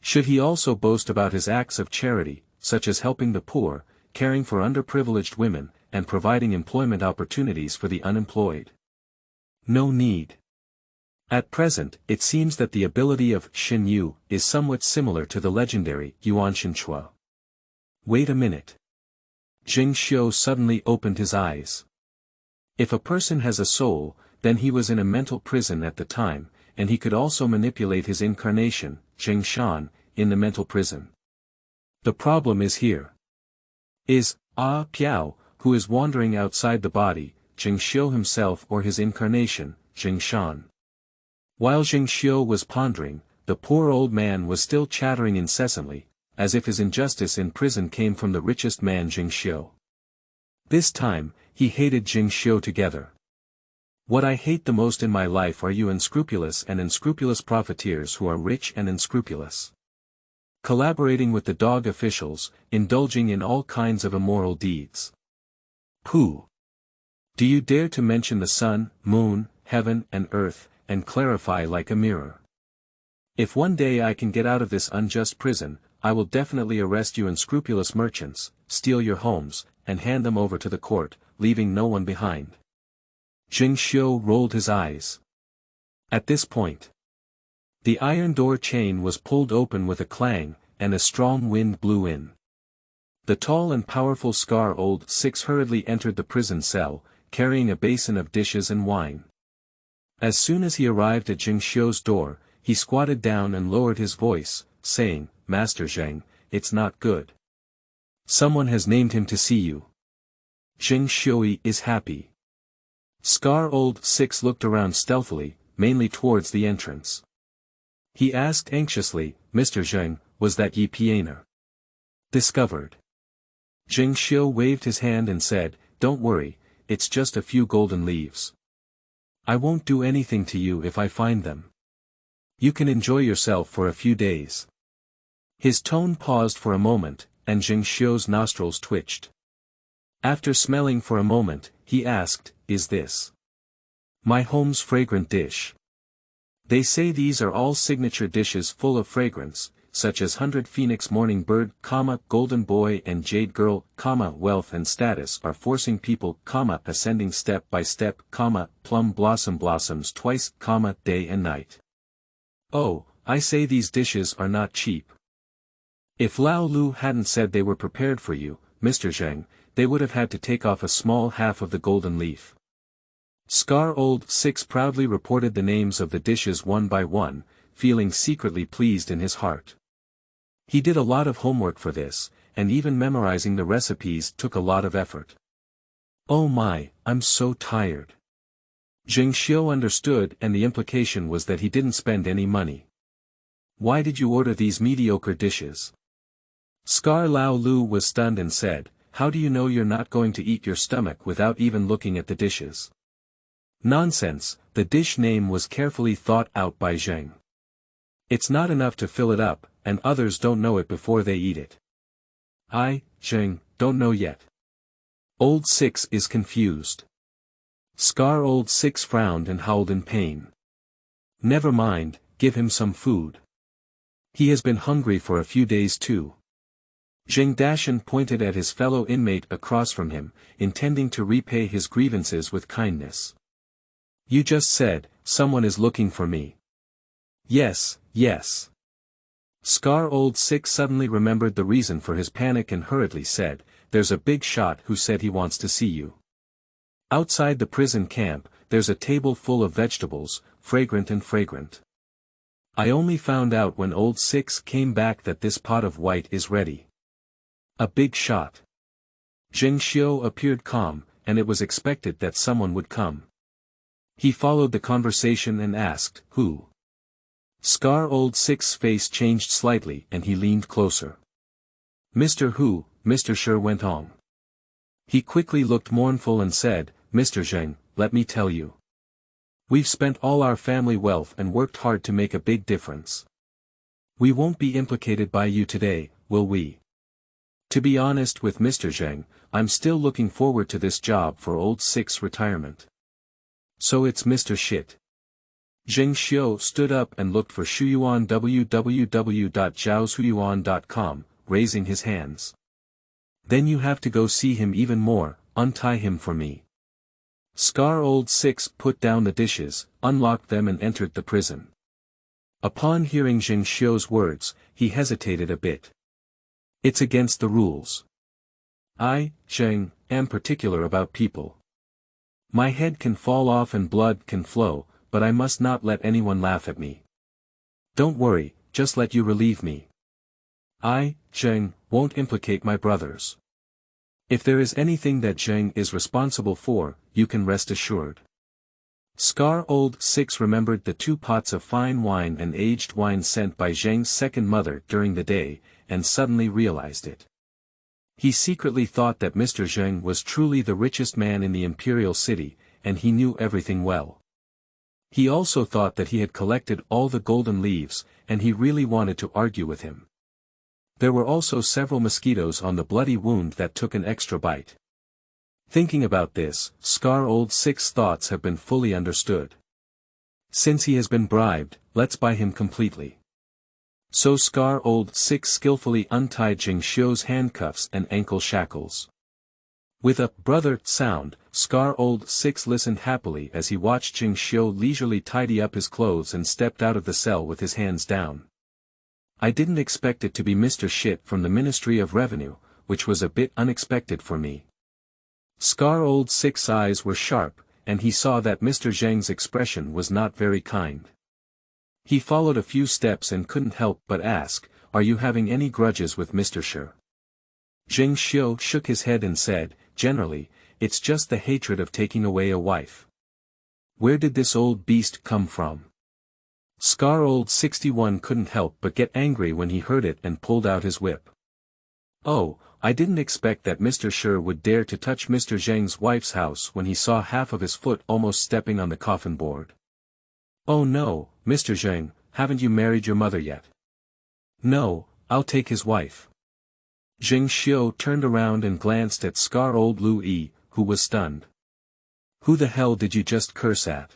Should he also boast about his acts of charity, such as helping the poor, caring for underprivileged women, and providing employment opportunities for the unemployed? No need. At present, it seems that the ability of Shen Yu is somewhat similar to the legendary Yuan Shenchua. Wait a minute. Zheng Xiu suddenly opened his eyes. If a person has a soul, then he was in a mental prison at the time, and he could also manipulate his incarnation, Zheng Shan, in the mental prison. The problem is here. Is Piao, who is wandering outside the body, Zheng Xiu himself or his incarnation, Zheng Shan? While Zheng Xiu was pondering, the poor old man was still chattering incessantly, as if his injustice in prison came from the richest man Zheng Xiu. This time, he hated Zheng Xiu together. What I hate the most in my life are you unscrupulous and unscrupulous profiteers who are rich and unscrupulous. Collaborating with the dog officials, indulging in all kinds of immoral deeds. Pooh! Do you dare to mention the sun, moon, heaven and earth, and clarify like a mirror? If one day I can get out of this unjust prison, I will definitely arrest you unscrupulous merchants, steal your homes, and hand them over to the court, leaving no one behind. Zheng Xiu rolled his eyes. At this point, the iron door chain was pulled open with a clang, and a strong wind blew in. The tall and powerful Scar Old Six hurriedly entered the prison cell, carrying a basin of dishes and wine. As soon as he arrived at Zheng Xiu's door, he squatted down and lowered his voice, saying, "Master Zheng, it's not good. Someone has named him to see you." Zheng Xiu is happy. Scar Old Six looked around stealthily, mainly towards the entrance. He asked anxiously, "Mr. Zheng, was that Yi Pianer discovered?" Zheng Xiu waved his hand and said, "Don't worry, it's just a few golden leaves. I won't do anything to you if I find them. You can enjoy yourself for a few days." His tone paused for a moment, and Zheng Xiu's nostrils twitched. After smelling for a moment, he asked, "Is this my home's fragrant dish?" They say these are all signature dishes full of fragrance, such as 100 Phoenix Morning Bird, Golden Boy and Jade Girl, wealth and status are forcing people, ascending step by step, plum blossoms twice, day and night. Oh, I say these dishes are not cheap. If Lao Lu hadn't said they were prepared for you, Mr. Zheng, they would have had to take off a small half of the golden leaf. Scar Old Six proudly reported the names of the dishes one by one, feeling secretly pleased in his heart. He did a lot of homework for this, and even memorizing the recipes took a lot of effort. Oh my, I'm so tired. Zheng Xiu understood, and the implication was that he didn't spend any money. Why did you order these mediocre dishes? Scar Lao Lu was stunned and said, "How do you know you're not going to eat your stomach without even looking at the dishes?" Nonsense, the dish name was carefully thought out by Zheng. It's not enough to fill it up, and others don't know it before they eat it. I, Zheng, don't know yet. Old Six is confused. Scar Old Six frowned and howled in pain. Never mind, give him some food. He has been hungry for a few days too. Zheng Dashan pointed at his fellow inmate across from him, intending to repay his grievances with kindness. You just said, someone is looking for me. Yes, yes. Scar Old Six suddenly remembered the reason for his panic and hurriedly said, there's a big shot who said he wants to see you. Outside the prison camp, there's a table full of vegetables, fragrant and fragrant. I only found out when Old Six came back that this pot of white is ready. A big shot. Zheng Xiu appeared calm, and it was expected that someone would come. He followed the conversation and asked, who? Scar Old Six's face changed slightly and he leaned closer. Mr. Hu, Mr. Shi went on. He quickly looked mournful and said, Mr. Zheng, let me tell you. We've spent all our family wealth and worked hard to make a big difference. We won't be implicated by you today, will we? To be honest with Mr. Zheng, I'm still looking forward to this job for Old Six retirement. So it's Mr. Shit. Zheng Xiu stood up and looked for Shuyuan www.zhaoshuyuan.com, raising his hands. Then you have to go see him even more, untie him for me. Scar Old Six put down the dishes, unlocked them and entered the prison. Upon hearing Zheng Xiu's words, he hesitated a bit. It's against the rules. I, Zheng, am particular about people. My head can fall off and blood can flow, but I must not let anyone laugh at me. Don't worry, just let you relieve me. I, Zheng, won't implicate my brothers. If there is anything that Zheng is responsible for, you can rest assured. Scar Old Six remembered the 2 pots of fine wine and aged wine sent by Zheng's second mother during the day, and suddenly realized it. He secretly thought that Mr. Zheng was truly the richest man in the imperial city, and he knew everything well. He also thought that he had collected all the golden leaves, and he really wanted to argue with him. There were also several mosquitoes on the bloody wound that took an extra bite. Thinking about this, Scar Old Six's thoughts have been fully understood. Since he has been bribed, let's buy him completely. So Scar Old Six skillfully untied Zheng Xiu's handcuffs and ankle shackles. With a brother sound, Scar Old Six listened happily as he watched Zheng Xiu leisurely tidy up his clothes and stepped out of the cell with his hands down. I didn't expect it to be Mr. Shit from the Ministry of Revenue, which was a bit unexpected for me. Scar Old Six's eyes were sharp, and he saw that Mr. Zheng's expression was not very kind. He followed a few steps and couldn't help but ask, are you having any grudges with Mr. Shi? Zheng Xiu shook his head and said, generally, it's just the hatred of taking away a wife. Where did this old beast come from? Scar Old 61 couldn't help but get angry when he heard it and pulled out his whip. Oh, I didn't expect that Mr. Shi would dare to touch Mr. Zheng's wife's house when he saw half of his foot almost stepping on the coffin board. Oh no, Mr. Zheng, haven't you married your mother yet? No, I'll take his wife. Zheng Xiu turned around and glanced at Scar Old Lu Yi, who was stunned. Who the hell did you just curse at?